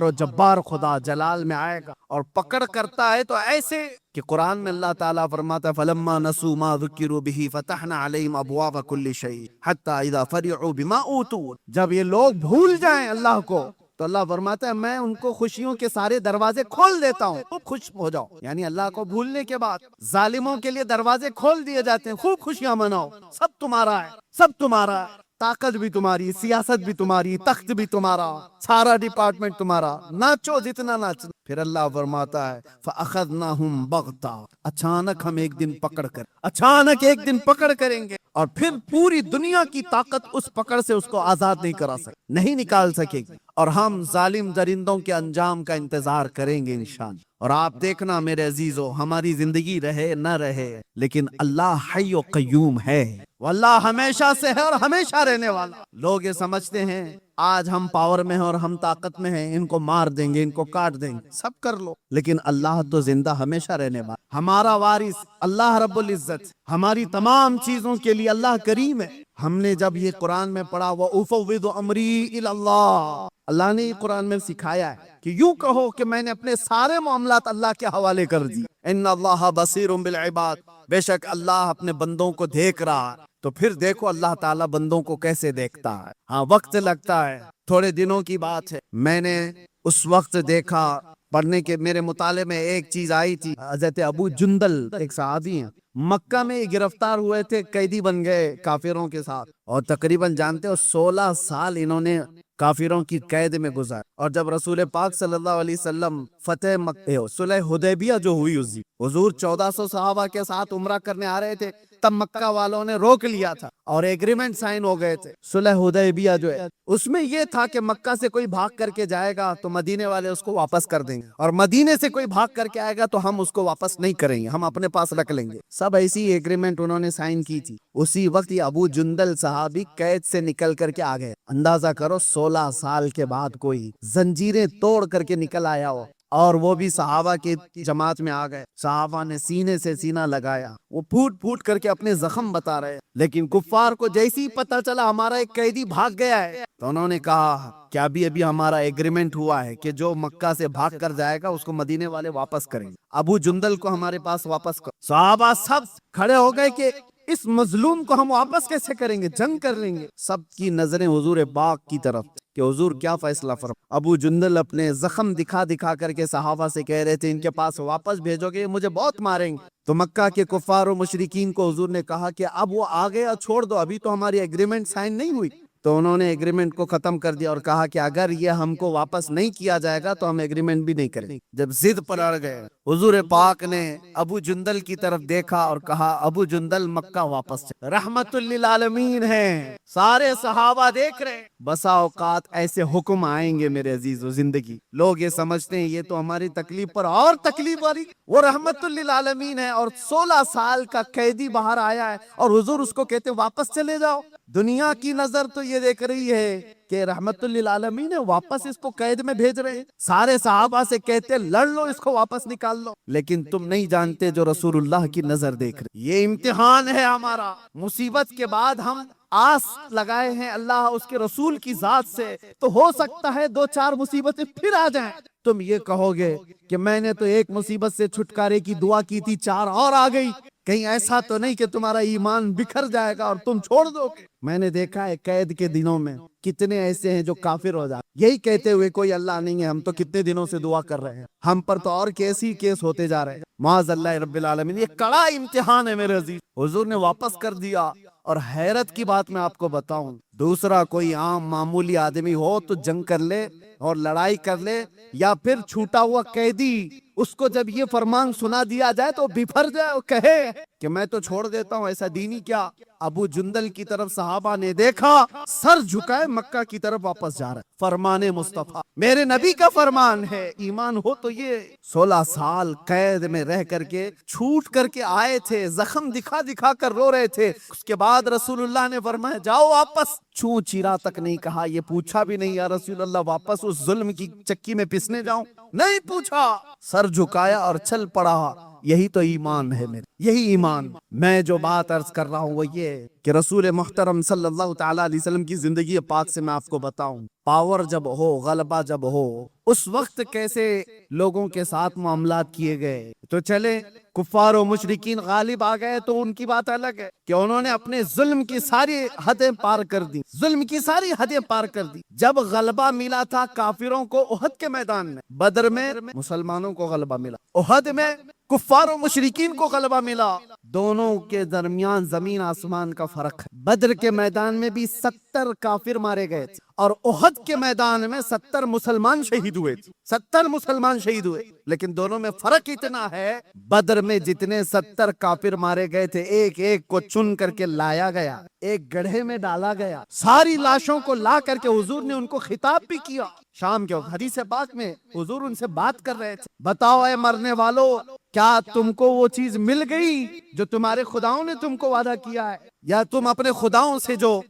و جبار خدا جلال میں آئے گا اور پکڑ کرتا ہے، تو ایسے کہ قرآن میں اللہ تعالیٰ فرماتا ہے فَلَمَّا نَسُوا مَا ذُكِّرُوا بِهِ فَتَحْنَا عَلَيْهِمْ أَبْوَابَ كُلِّ شَيْءٍ حَتَّى إِذَا فَرِحُوا بِمَا أُوتُوا، جب یہ لوگ بھول جائیں اللہ کو تو اللہ فرماتا ہے میں ان کو خوشیوں کے سارے دروازے کھول دیتا ہوں، خوب خوش ہو جاؤ۔ یعنی اللہ کو بھولنے کے بعد ظالموں کے لیے دروازے کھول دیے جاتے ہیں، خوب خوشیاں مناؤ، سب تمہارا ہے، سب تمہارا ہے، طاقت بھی تمہاری، سیاست بھی تمہاری، تخت بھی تمہارا، سارا ڈپارٹمنٹ تمہارا، ناچو جتنا ناچنا۔ پھر اللہ فرماتا ہے فَأَخَذْنَاهُمْ بَغْتَةً، اچانک ہم ایک دن پکڑ کر، اچانک ایک دن پکڑ کریں گے، اور پھر پوری دنیا کی طاقت اس پکڑ سے اس کو آزاد نہیں کرا سکے، نہیں نکال سکے گی، اور ہم ظالم درندوں کے انجام کا انتظار کریں گے انشاءاللہ۔ اور آپ دیکھنا میرے عزیزو، ہماری زندگی رہے نہ رہے، لیکن اللہ حی و قیوم ہے، واللہ ہمیشہ سے ہے اور ہمیشہ رہنے والا۔ لوگ یہ سمجھتے ہیں آج ہم پاور میں ہیں اور ہم طاقت میں ہیں، ان کو مار دیں گے، ان کو کاٹ دیں گے، سب کر لو، لیکن اللہ تو زندہ ہمیشہ رہنے والا، ہمارا وارث اللہ رب العزت، ہماری تمام چیزوں کے لیے اللہ کریم ہے۔ ہم نے جب یہ قرآن میں پڑھا وَأُفَوِّضُ أَمْرِي إِلَى اللَّهِ، اللہ نے یہ قرآن میں سکھایا ہے کہ یوں کہو کہ میں نے اپنے سارے معاملات اللہ کے حوالے کر دی، ان اللہ بصیر بالعباد، بے شک اللہ اپنے بندوں کو دیکھ رہا ہے۔ تو پھر دیکھو اللہ تعالیٰ بندوں کو کیسے دیکھتا ہے، ہاں وقت لگتا ہے، تھوڑے دنوں کی بات ہے، میں نے اس وقت دیکھا پڑھنے کے میرے مطالعے میں ایک چیز آئی تھی، حضرت ابو جندل ایک صحابی ہیں، مکہ میں گرفتار ہوئے تھے، قیدی بن گئے کافروں کے ساتھ، اور تقریباً جانتے ہو 16 سال انہوں نے کافروں کی قید میں گزار، اور جب رسول پاک صلی اللہ علیہ وسلم فتح مکہ صلح حدیبیہ جو ہوئی، اس دی حضور 1400 صحابہ کے ساتھ عمرہ کرنے آ رہے تھے، تب مکہ والوں نے روک لیا تھا اور ایگریمنٹ سائن ہو گئے تھے۔ صلح حدیبیہ جو ہے اس میں یہ تھا کہ مکہ سے کوئی بھاگ کر کے جائے گا تو مدینے والے اس کو واپس کر دیں گے، اور مدینے سے کوئی بھاگ کر کے آئے گا تو ہم اس کو واپس نہیں کریں گے، ہم اپنے پاس رکھ لیں گے، سب ایسی ایگریمنٹ انہوں نے سائن کی تھی۔ اسی وقت یہ ابو جندل صحابی قید سے نکل کر کے آ گئے، اندازہ کرو 16 سال کے بعد کوئی زنجیریں توڑ کر کے نکل آیا ہو، اور وہ بھی صحابہ کی جماعت میں آ گئے، صحابہ نے سینے سے سینہ لگایا، وہ پھوٹ پھوٹ کر کے اپنے زخم بتا رہے، لیکن کفار کو جیسے ہی پتہ چلا ہمارا ایک قیدی بھاگ گیا ہے تو انہوں نے کہا کہ ابھی ہمارا ایگریمنٹ ہوا ہے کہ جو مکہ سے بھاگ کر جائے گا اس کو مدینے والے واپس کریں گے، ابو جندل کو ہمارے پاس واپس کرو۔ صحابہ سب کھڑے ہو گئے کہ اس مظلوم کو ہم واپس کیسے کریں گے، جنگ کر لیں گے، سب کی نظریں حضور پاک کی طرف کہ حضور کیا فیصلہ فرما۔ ابو جندل اپنے زخم دکھا دکھا کر کے صحابہ سے کہہ رہے تھے ان کے پاس واپس بھیجو گے مجھے بہت ماریں گے، تو مکہ کے کفار و مشرکین کو حضور نے کہا کہ اب وہ آ گیا چھوڑ دو، ابھی تو ہماری ایگریمنٹ سائن نہیں ہوئی، تو انہوں نے ایگریمنٹ کو ختم کر دیا اور کہا کہ اگر یہ ہم کو واپس نہیں کیا جائے گا تو ہم ایگریمنٹ بھی نہیں کریں۔ جب ضد پر اڑ گئے حضور پاک نے ابو جندل کی طرف دیکھا اور کہا ابو جندل مکہ واپس چل، رحمت للعالمین ہے، سارے صحابہ دیکھ رہے۔ بسا اوقات ایسے حکم آئیں گے میرے عزیز و زندگی، لوگ یہ سمجھتے ہیں یہ تو ہماری تکلیف پر اور تکلیف والی، وہ رحمت للعالمین ہے، اور 16 سال کا قیدی باہر آیا ہے اور حضور اس کو کہتے واپس چلے جاؤ۔ دنیا کی نظر تو یہ دیکھ رہی ہے کہ رحمت للعالمین ہے، واپس اس کو قید میں بھیج رہے ہیں، سارے صحابہ سے کہتے لڑ لو اس کو واپس نکال لو، لیکن تم نہیں جانتے جو رسول اللہ کی نظر دیکھ رہے، یہ امتحان ہے ہمارا۔ مصیبت کے بعد ہم آس لگائے ہیں اللہ اس کے رسول کی ذات سے، تو ہو سکتا ہے 2-4 مصیبتیں پھر آ جائیں، تم یہ کہو گے کہ میں نے تو ایک مصیبت سے چھٹکارے کی دعا کی تھی 4 اور آ گئی، کہیں ایسا تو نہیں کہ تمہارا ایمان بکھر جائے گا اور تم چھوڑ دو گے۔ میں نے دیکھا ہے قید کے دنوں میں کتنے ایسے ہیں جو کافر ہو جائے، یہی کہتے ہوئے کوئی اللہ نہیں ہے، ہم تو کتنے دنوں سے دعا کر رہے ہیں، ہم پر تو اور کیسی کیس ہوتے جا رہے ہیں، معاذ اللہ رب العالمین۔ یہ کڑا امتحان ہے میرے عزیز، حضور نے واپس کر دیا اور حیرت کی بات میں آپ کو بتاؤں، دوسرا کوئی عام معمولی آدمی ہو تو جنگ کر لے اور لڑائی کر لے، یا پھر چھوٹا ہوا قیدی، اس کو جب یہ فرمان سنا دیا جائے تو بھر جائے اور کہے کہ میں تو چھوڑ دیتا ہوں، ایسا دینی کیا؟ ابو جندل کی طرف صحابہ نے دیکھا، سر جھکائے مکہ کی طرف واپس جا رہا ہے۔ فرمان مصطفیٰ میرے نبی کا فرمان ہے، ایمان ہو تو یہ 16 سال قید میں رہ کر کے چھوٹ کر کے آئے تھے، زخم دکھا دکھا کر رو رہے تھے، اس کے بعد رسول اللہ نے فرمایا جاؤ واپس، چوں چیرا تک نہیں کہا، یہ پوچھا بھی نہیں یا رسول اللہ واپس اس ظلم کی چکی میں پسنے جاؤں، نہیں پوچھا، سر جھکایا اور چل پڑا۔ یہی تو ایمان ہے میرے، یہی ایمان۔ میں جو بات عرض کر رہا ہوں وہ یہ کہ رسول محترم صلی اللہ تعالی علیہ وسلم کی زندگی پاک سے میں آپ کو بتاؤں، پاور جب ہو، غلبہ جب ہو، اس وقت کیسے لوگوں کے ساتھ معاملات کیے گئے۔ تو چلے کفار و مشرکین غالب آ گئے تو ان کی بات الگ ہے کہ انہوں نے اپنے ظلم کی ساری حدیں پار کر دی، ظلم کی ساری حدیں پار کر دی۔ جب غلبہ ملا تھا کافروں کو احد کے میدان میں، بدر میں مسلمانوں کو غلبہ ملا، احد میں کفار و مشرکین کو غلبہ ملا، دونوں کے درمیان زمین آسمان کا فرق ہے۔ بدر کے میدان میں بھی 70 کافر مارے گئے تھے اور احد کے میدان میں 70 مسلمان شہید ہوئے تھے، 70 مسلمان شہید ہوئے، لیکن دونوں میں فرق اتنا ہے، بدر میں جتنے 70 کافر مارے گئے تھے ایک ایک کو چن کر کے لایا گیا، ایک گڑھے میں ڈالا گیا، ساری لاشوں کو لا کر کے حضور نے ان کو خطاب بھی کیا۔ شام کے وقت حدیث پاک میں حضور ان سے بات کر رہے تھے، بتاؤ اے مرنے والو، کیا تم کو وہ چیز مل گئی جو تمہارے خداؤں نے تم کو وعدہ کیا ہے، یا تم اپنے خداؤں سے جو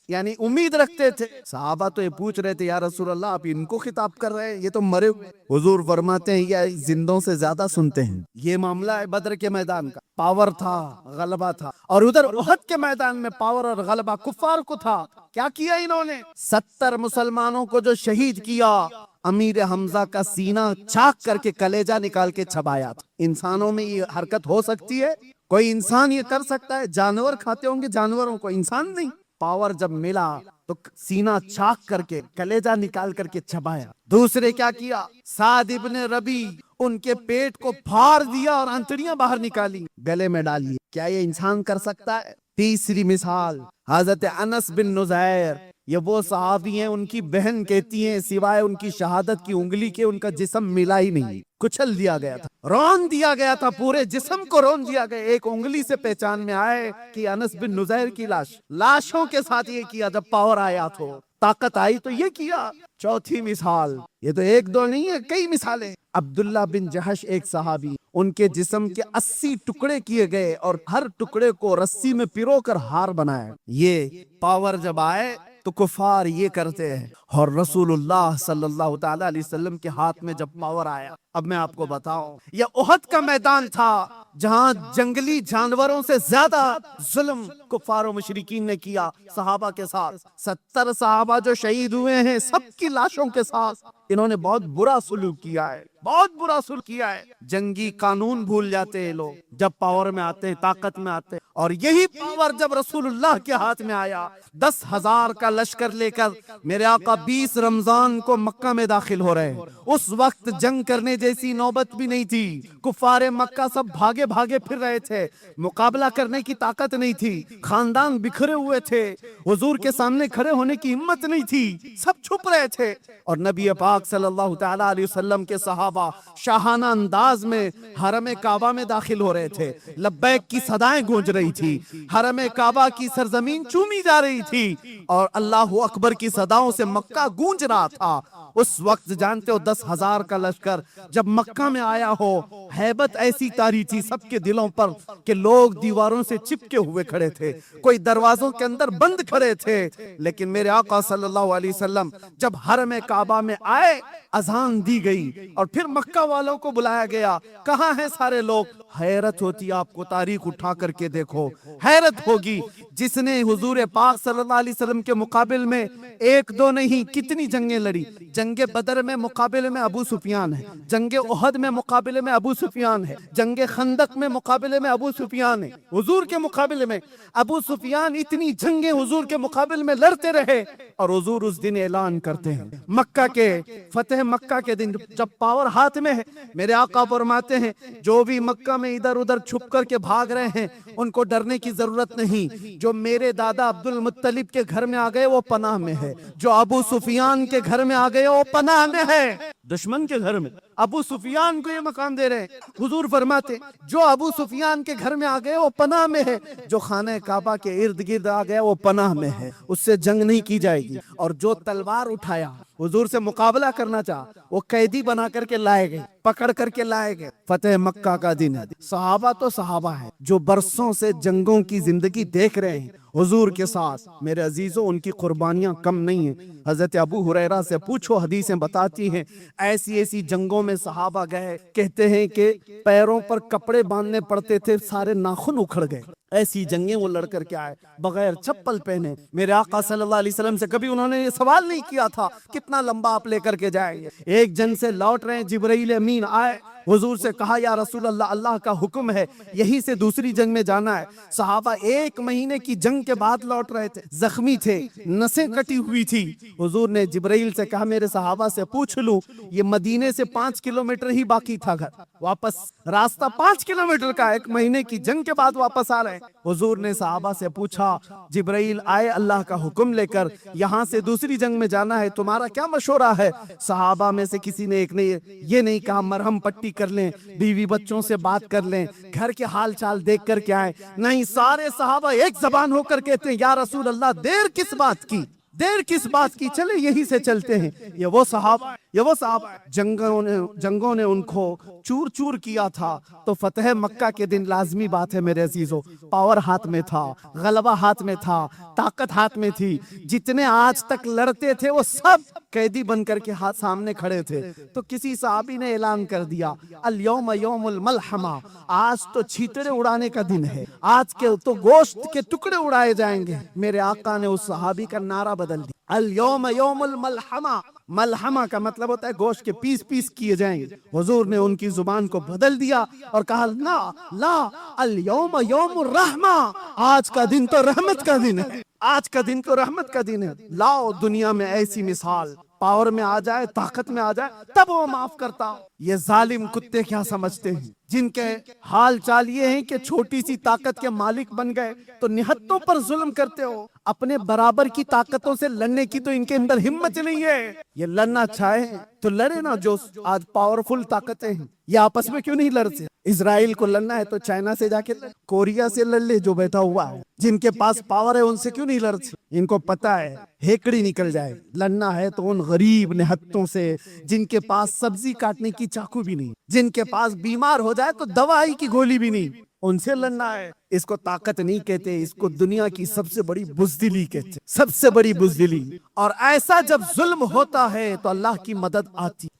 یعنی امید رکھتے تھے؟ صحابہ تو یہ پوچھ رہے تھے یا رسول اللہ آپ ان کو خطاب کر رہے ہیں، یہ تو مرے ہوئے۔ حضور فرماتے ہیں یہ زندوں سے زیادہ سنتے ہیں۔ یہ معاملہ ہے بدر کے میدان کا، پاور تھا، غلبہ تھا، اور ادھر احد کے میدان میں پاور اور غلبہ کفار کو تھا۔ کیا کیا انہوں نے؟ 70 مسلمانوں کو جو شہید کیا، امیر حمزہ کا سینہ چاک کر کے کلیجہ نکال کے چبایا تھا۔ انسانوں میں یہ حرکت ہو سکتی ہے؟ کوئی انسان یہ کر سکتا ہے؟ جانور کھاتے ہوں گے جانوروں کو، انسان نہیں۔ پاور جب ملا تو سینہ چاک کر کے کلیجہ نکال کر کے چبایا۔ دوسرے کیا کیا؟ سعد ابن ربی ان کے پیٹ کو پھاڑ دیا اور انتڑیاں باہر نکالی، گلے میں ڈالی۔ کیا یہ انسان کر سکتا ہے؟ تیسری مثال حضرت انس بن نزیر، یہ وہ صحابی ہیں، ان کی بہن کہتی ہیں سوائے ان کی شہادت کی انگلی کے ان کا جسم ملا ہی نہیں، کچل دیا گیا تھا، رون دیا گیا تھا، پورے جسم کو رون دیا گیا، ایک انگلی سے پہچان میں آئے کہ انس بن نزیر کی لاش۔ لاشوں کے ساتھ یہ کیا، جب پاور آیا تو طاقت آئی تو یہ کیا۔ چوتھی مثال، یہ تو ایک دو نہیں ہے، کئی مثالیں۔ عبداللہ بن جہش ایک صحابی، ان کے جسم کے 80 ٹکڑے کیے گئے اور ہر ٹکڑے کو رسی میں پرو کر ہار بنایا۔ یہ پاور جب آئے تو کفار یہ کرتے ہیں، اور رسول اللہ صلی اللہ تعالی علیہ وسلم کے ہاتھ میں جب پاور آیا۔ اب میں آپ کو بتاؤں، یہ احد کا میدان تھا جہاں جنگلی جانوروں سے زیادہ ظلم کفار و مشرکین نے کیا صحابہ کے ساتھ۔ 70 صحابہ جو شہید ہوئے ہیں، سب کی لاشوں کے ساتھ انہوں نے بہت برا سلوک کیا ہے، بہت برا سلوک کیا ہے۔ جنگی قانون بھول جاتے ہیں لوگ جب پاور میں آتے ہیں، طاقت میں آتے ہیں، اور یہی پاور جب رسول اللہ کے ہاتھ میں آیا، 10,000 کا لشکر لے کر میرے آقا 20 رمضان کو مکہ میں داخل ہو رہے ہیں۔ اس وقت جنگ کرنے جیسی نوبت بھی نہیں تھی، کفار مکہ سب بھاگے بھاگے پھر رہے تھے، مقابلہ کرنے کی طاقت نہیں تھی، خاندان بکھرے ہوئے تھے، حضور کے سامنے کھڑے ہونے کی ہمت نہیں تھی، سب چھپ رہے تھے، اور نبی پاک صلی اللہ تعالی علیہ وسلم کے صحابہ شاہانہ انداز میں حرم کعبہ میں داخل ہو رہے تھے، لبیک کی صدائیں گونج رہی تھی، حرم کعبہ کی سرزمین چومی جا رہی تھی، اور اللہ اکبر کی صداؤں سے مکہ گونج رہا تھا۔ اس وقت جانتے ہو 10,000 کا لشکر جب مکہ میں آیا ہو، ہیبت ایسی طاری تھی سب کے دلوں پر کہ لوگ دیواروں سے چپکے ہوئے کھڑے تھے، کوئی دروازوں کے اندر بند کھڑے تھے، لیکن میرے آقا صلی اللہ علیہ وسلم جب حرم کعبہ میں آئے، اذان دی گئی اور پھر مکہ والوں کو بلایا گیا، کہاں ہیں سارے لوگ؟ حیرت ہوتی، آپ کو تاریخ اٹھا کر کے دیکھو، حیرت ہوگی، جس نے حضور پاک صلی اللہ علیہ وسلم کے مقابل میں ایک دو نہیں کتنی جنگیں لڑی۔ جنگ بدر میں مقابلے میں ابو سفیان ہے، جنگ احد میں مقابلے میں ابو سفیان ہے، جنگ خندق میں مقابلے میں ابو سفیان ہے، حضور کے مقابلے میں ابو سفیان اتنی جنگیں حضور کے مقابلے میں لڑتے رہے، اور حضور اس دن اعلان کرتے ہیں مکہ کے فتح مکہ کے دن جب پاور ہاتھ میں ہے، میرے آقا فرماتے ہیں جو بھی مکہ میں ادھر ادھر چھپ کر کے بھاگ رہے ہیں ان کو ڈرنے کی ضرورت نہیں، جو میرے دادا عبد المطلب کے گھر میں آ گئے وہ پناہ میں ہے، جو ابو سفیان کے گھر میں آ گئے وہ پناہ میں ہے۔ دشمن کے گھر میں ابو سفیان کو یہ مقام دے رہے ہیں، حضور فرماتے جو ابو سفیان کے گھر میں آ گئے وہ پناہ میں ہے، جو خانہ کعبہ کے ارد گرد آ گیا وہ پناہ میں ہے، اس سے جنگ نہیں کی جائے گی۔ اور جو تلوار اٹھایا حضور سے مقابلہ کرنا چاہا وہ قیدی بنا کر کے لائے گئے، پکڑ کر کے لائے گئے۔ فتح مکہ کا دن ہے، صحابہ تو صحابہ ہیں جو برسوں سے جنگوں کی زندگی دیکھ رہے ہیں حضور کے ساتھ، میرے عزیزوں ان کی قربانیاں کم نہیں ہیں۔ حضرت ابو ہریرہ سے پوچھو، حدیثیں بتاتی ہیں ایسی ایسی جنگوں میں صحابہ گئے، کہتے ہیں کہ پیروں پر کپڑے باندھنے پڑتے تھے، سارے ناخن اکھڑ گئے، ایسی جنگیں وہ لڑ کر کے آئے بغیر چپل پہنے۔ میرے آقا صلی اللہ علیہ وسلم سے کبھی انہوں نے یہ سوال نہیں کیا تھا کتنا لمبا آپ لے کر کے جائیں گے۔ ایک جنگ سے لوٹ رہے ہیں، جبرائیل امین آئے، حضور سے کہا یا رسول اللہ، اللہ کا حکم ہے یہی سے دوسری جنگ میں جانا ہے۔ صحابہ 1 مہینے کی جنگ کے بعد لوٹ رہے تھے، زخمی تھے، نسیں کٹی ہوئی تھی۔ حضور نے جبرائیل سے کہا میرے صحابہ سے پوچھ لوں، یہ مدینے سے 5 کلومیٹر ہی باقی تھا گھر، واپس راستہ 5 کلومیٹر کا، 1 مہینے کی جنگ کے بعد واپس آ رہے ہیں۔ حضور نے صحابہ سے پوچھا جبرائیل آئے اللہ کا حکم لے کر، یہاں سے دوسری جنگ میں جانا ہے، تمہارا کیا مشورہ ہے؟ صحابہ میں سے کسی نے ایک نے یہ نہیں کہا مرہم پٹی کر لیں، بیوی بچوں سے بات کر لیں، گھر کے حال چال دیکھ کر کے آئیں، نہیں، سارے صحابہ ایک زبان ہو کر کہتے ہیں یا رسول اللہ دیر کس بات کی، دیر کس بات کی، چلے یہی سے چلتے ہیں۔ یہ وہ صحابہ جنگوں نے ان کو چور چور کیا تھا، تو فتح مکہ کے دن لازمی بات ہے میرے عزیزو، پاور ہاتھ میں تھا، غلبہ ہاتھ میں تھا، طاقت ہاتھ میں تھی، جتنے آج تک لڑتے تھے وہ سب قیدی بن کر کے ہاتھ سامنے کھڑے تھے۔ تو کسی صحابی نے اعلان کر دیا الیوم یوم الملحمہ، آج تو چھیترے اڑانے کا دن ہے، آج کے تو گوشت کے ٹکڑے اڑائے جائیں گے۔ میرے آقا نے اس صحابی کا نعرہ بدل دیا، الیوم یوم الملحمہ، ملحمہ کا مطلب ہوتا ہے گوشت کے پیس پیس کیے جائیں گے۔ حضور نے ان کی زبان کو بدل دیا اور کہا لا لا، الیوم یوم الرحمہ، آج کا دن تو رحمت کا دن ہے، آج کا دن تو رحمت کا دن ہے۔ لاؤ دنیا میں ایسی مثال، پاور میں آ جائے، طاقت میں آ جائے، تب وہ معاف کرتا۔ یہ ظالم کتے کیا سمجھتے ہیں، جن کے حال چال یہ ہیں کہ چھوٹی سی طاقت کے مالک بن گئے تو نہتوں پر ظلم کرتے ہو، اپنے برابر کی طاقتوں سے لڑنے کی تو ان کے اندر ہمت نہیں ہے۔ یہ لڑنا چاہے تو لڑے نا، جو آج پاورفل طاقتیں ہیں یہ آپس میں کیوں نہیں لڑتے؟ اسرائیل کو لڑنا ہے تو چائنا سے جا کے کوریا سے لڑ لے جو بیٹھا ہوا ہے، جن کے پاس پاور ہے ان سے کیوں نہیں لڑتے؟ ان کو پتا ہے ہیکڑی نکل جائے، لڑنا ہے تو ان غریب نہتوں سے جن کے پاس سبزی کاٹنے کی چاقو بھی نہیں، جن کے پاس بیمار ہو جائے تو دوائی کی گولی بھی نہیں، ان سے لڑنا ہے۔ اس کو طاقت نہیں کہتے، اس کو دنیا کی سب سے بڑی بزدلی کہتے، سب سے بڑی بزدلی۔ اور ایسا جب ظلم ہوتا ہے تو اللہ کی مدد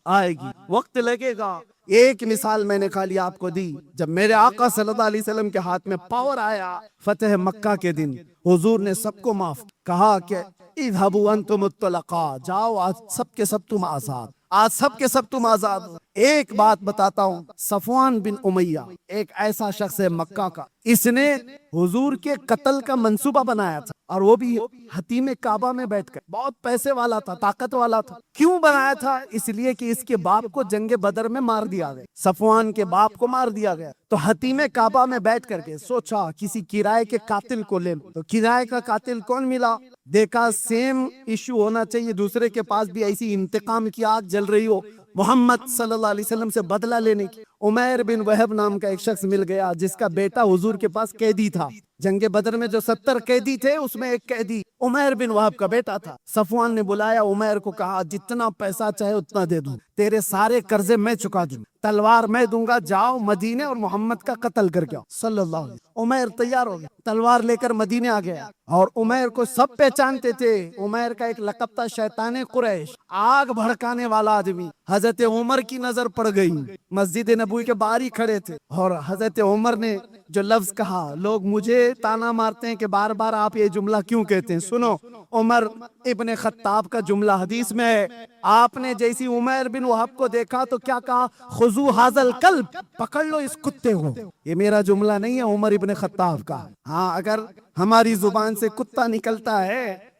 آئے گی، وقت لگے گا۔ ایک مثال میں نے خالی آپ کو دی، جب میرے آقا صلی اللہ علیہ وسلم کے ہاتھ میں پاور آیا فتح مکہ کے دن، حضور نے سب کو معاف کہا کہ اذهبوا انتم الطلقاء، جاؤ آج سب کے سب تم آزاد، آج سب کے سب تم آزاد ہو۔ ایک بات بتاتا ہوں، صفوان بن امیہ ایک ایسا شخص ہے مکہ کا، اس نے حضور کے قتل کا منصوبہ بنایا تھا، اور وہ بھی حتیم کعبہ میں بیٹھ کر، بہت پیسے والا تھا، طاقت والا تھا۔ کیوں بنایا تھا؟ اس لیے کہ اس کے باپ کو جنگ بدر میں مار دیا گیا، صفوان کے باپ کو مار دیا گیا، تو حتیم کعبہ میں بیٹھ کر کے سوچا کسی کرائے کے قاتل کو لے لو، تو کرائے کا قاتل کون ملا؟ دیکھا سیم ایشو ہونا چاہیے، دوسرے کے پاس بھی ایسی انتقام کی آگ جل رہی ہو، محمد صلی اللہ علیہ وسلم سے بدلہ لینے کی۔ عمیر بن وہب نام کا ایک شخص مل گیا جس کا بیٹا حضور کے پاس قیدی تھا، جنگ بدر میں جو 70 قیدی تھے اس میں ایک قیدی عمیر بن وہب کا بیٹا تھا۔ صفوان نے بلایا عمیر کو، کہا جتنا پیسہ چاہے اتنا دے دوں، تیرے سارے قرضے میں چکا دوں، تلوار میں دوں گا، جاؤ مدینے اور محمد کا قتل کر کے آؤ صلی اللہ علیہ وسلم۔ عمیر تیار ہو گیا، تلوار لے کر مدینے آ گیا، اور عمیر کو سب پہچانتے تھے۔ عمیر کا ایک لقب تھا شیطان قریش، آگ بھڑکانے والا آدمی۔ حضرت عمر کی نظر پڑ گئی، مسجد نبوی کے باہر ہی کھڑے تھے، اور حضرت عمر نے جو لفظ کہا، لوگ مجھے تانا مارتے ہیں کہ بار بار آپ یہ جملہ کیوں کہتے ہیں، سنو عمر ابن خطاب کا جملہ حدیث میں ہے، آپ نے جیسی عمیر بن وہب کو دیکھا تو کیا کہا، خذو ھذا الکلب، پکڑ لو اس کتے کو۔ یہ میرا جملہ نہیں ہے، عمر ابن خطاب کا۔ ہاں، اگر ہماری زبان سے کتا نکلتا ہے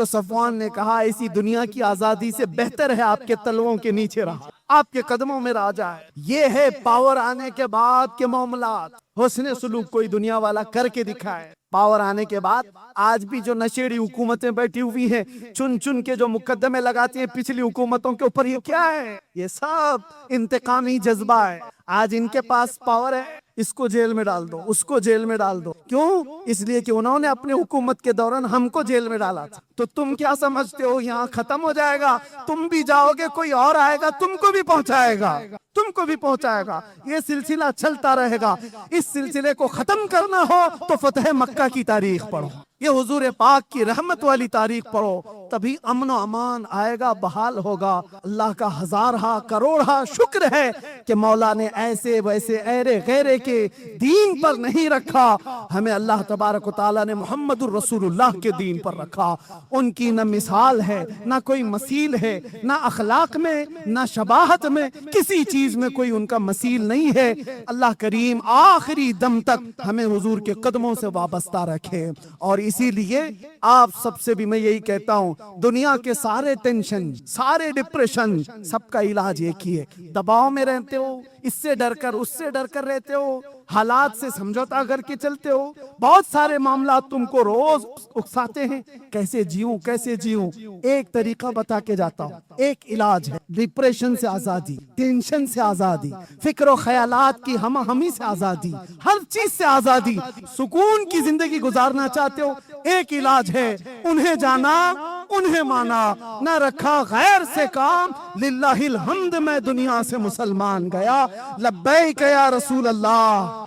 تو صفوان نے کہا اسی دنیا کی آزادی سے بہتر ہے آپ کے تلووں کے نیچے رہا، آپ کے قدموں میں رہ جائے۔ یہ ہے پاور آنے کے بعد کے معاملات۔ حسن سلوک کوئی دنیا والا کر کے دکھائے۔ پاور آنے کے بعد آج بھی جو نشیڑی حکومتیں بیٹھی ہوئی ہیں، چن چن کے جو مقدمے لگاتی ہیں پچھلی حکومتوں کے اوپر، یہ کیا ہے؟ یہ سب انتقامی جذبہ ہے۔ آج ان کے پاس پاور ہے، اس کو جیل میں ڈال دو، اس کو جیل میں ڈال دو۔ کیوں؟ اس لیے کہ انہوں نے اپنے حکومت کے دوران ہم کو جیل میں ڈالا تھا۔ تو تم کیا سمجھتے ہو یہاں ختم ہو جائے گا؟ تم بھی جاؤ گے، کوئی اور آئے گا تم کو بھی پہنچائے گا، تم کو بھی پہنچائے گا۔ یہ سلسلہ چلتا رہے گا۔ اس سلسلے کو ختم کرنا ہو تو فتح مکہ کی تاریخ پڑھو، یہ حضور پاک کی رحمت والی تاریخ پڑھو، تبھی امن و امان آئے گا، بحال ہوگا۔ اللہ کا ہزارہا کروڑہا شکر ہے کہ مولا نے ایسے ویسے ایرے غیرے کے دین پر نہیں رکھا، ہمیں اللہ تبارک و تعالیٰ نے محمد الرسول اللہ کے دین پر رکھا۔ ان کی نہ مثال ہے، نہ کوئی مثیل ہے، نہ اخلاق میں، نہ شباہت میں، کسی چیز میں کوئی ان کا مثیل نہیں ہے۔ اللہ کریم آخری دم تک ہمیں حضور کے قدموں سے وابستہ رکھے۔ اور اسی لیے آپ سب سے بھی میں یہی کہتا ہوں، دنیا کے سارے ٹینشن، سارے ڈپریشن، سب کا علاج ایک ہی ہے۔ دباؤ میں رہتے ہو، اس سے ڈر کر اس سے ڈر کر رہتے ہو، حالات سے سمجھوتا کر کے چلتے ہو، بہت سارے معاملات تم کو روز اکساتے ہیں، کیسے جیوں کیسے جیوں۔ ایک طریقہ بتا کے جاتا ہوں، ایک علاج ہے، ڈپریشن سے آزادی، ٹینشن سے آزادی، فکر و خیالات کی ہم ہمی سے آزادی، ہر چیز سے آزادی، سکون کی زندگی گزارنا چاہتے ہو، ایک علاج ہے، انہیں جانا انہیں مانا، نہ رکھا غیر سے کام، للہ الحمد میں دنیا سے مسلمان گیا، لبیک یا رسول اللہ۔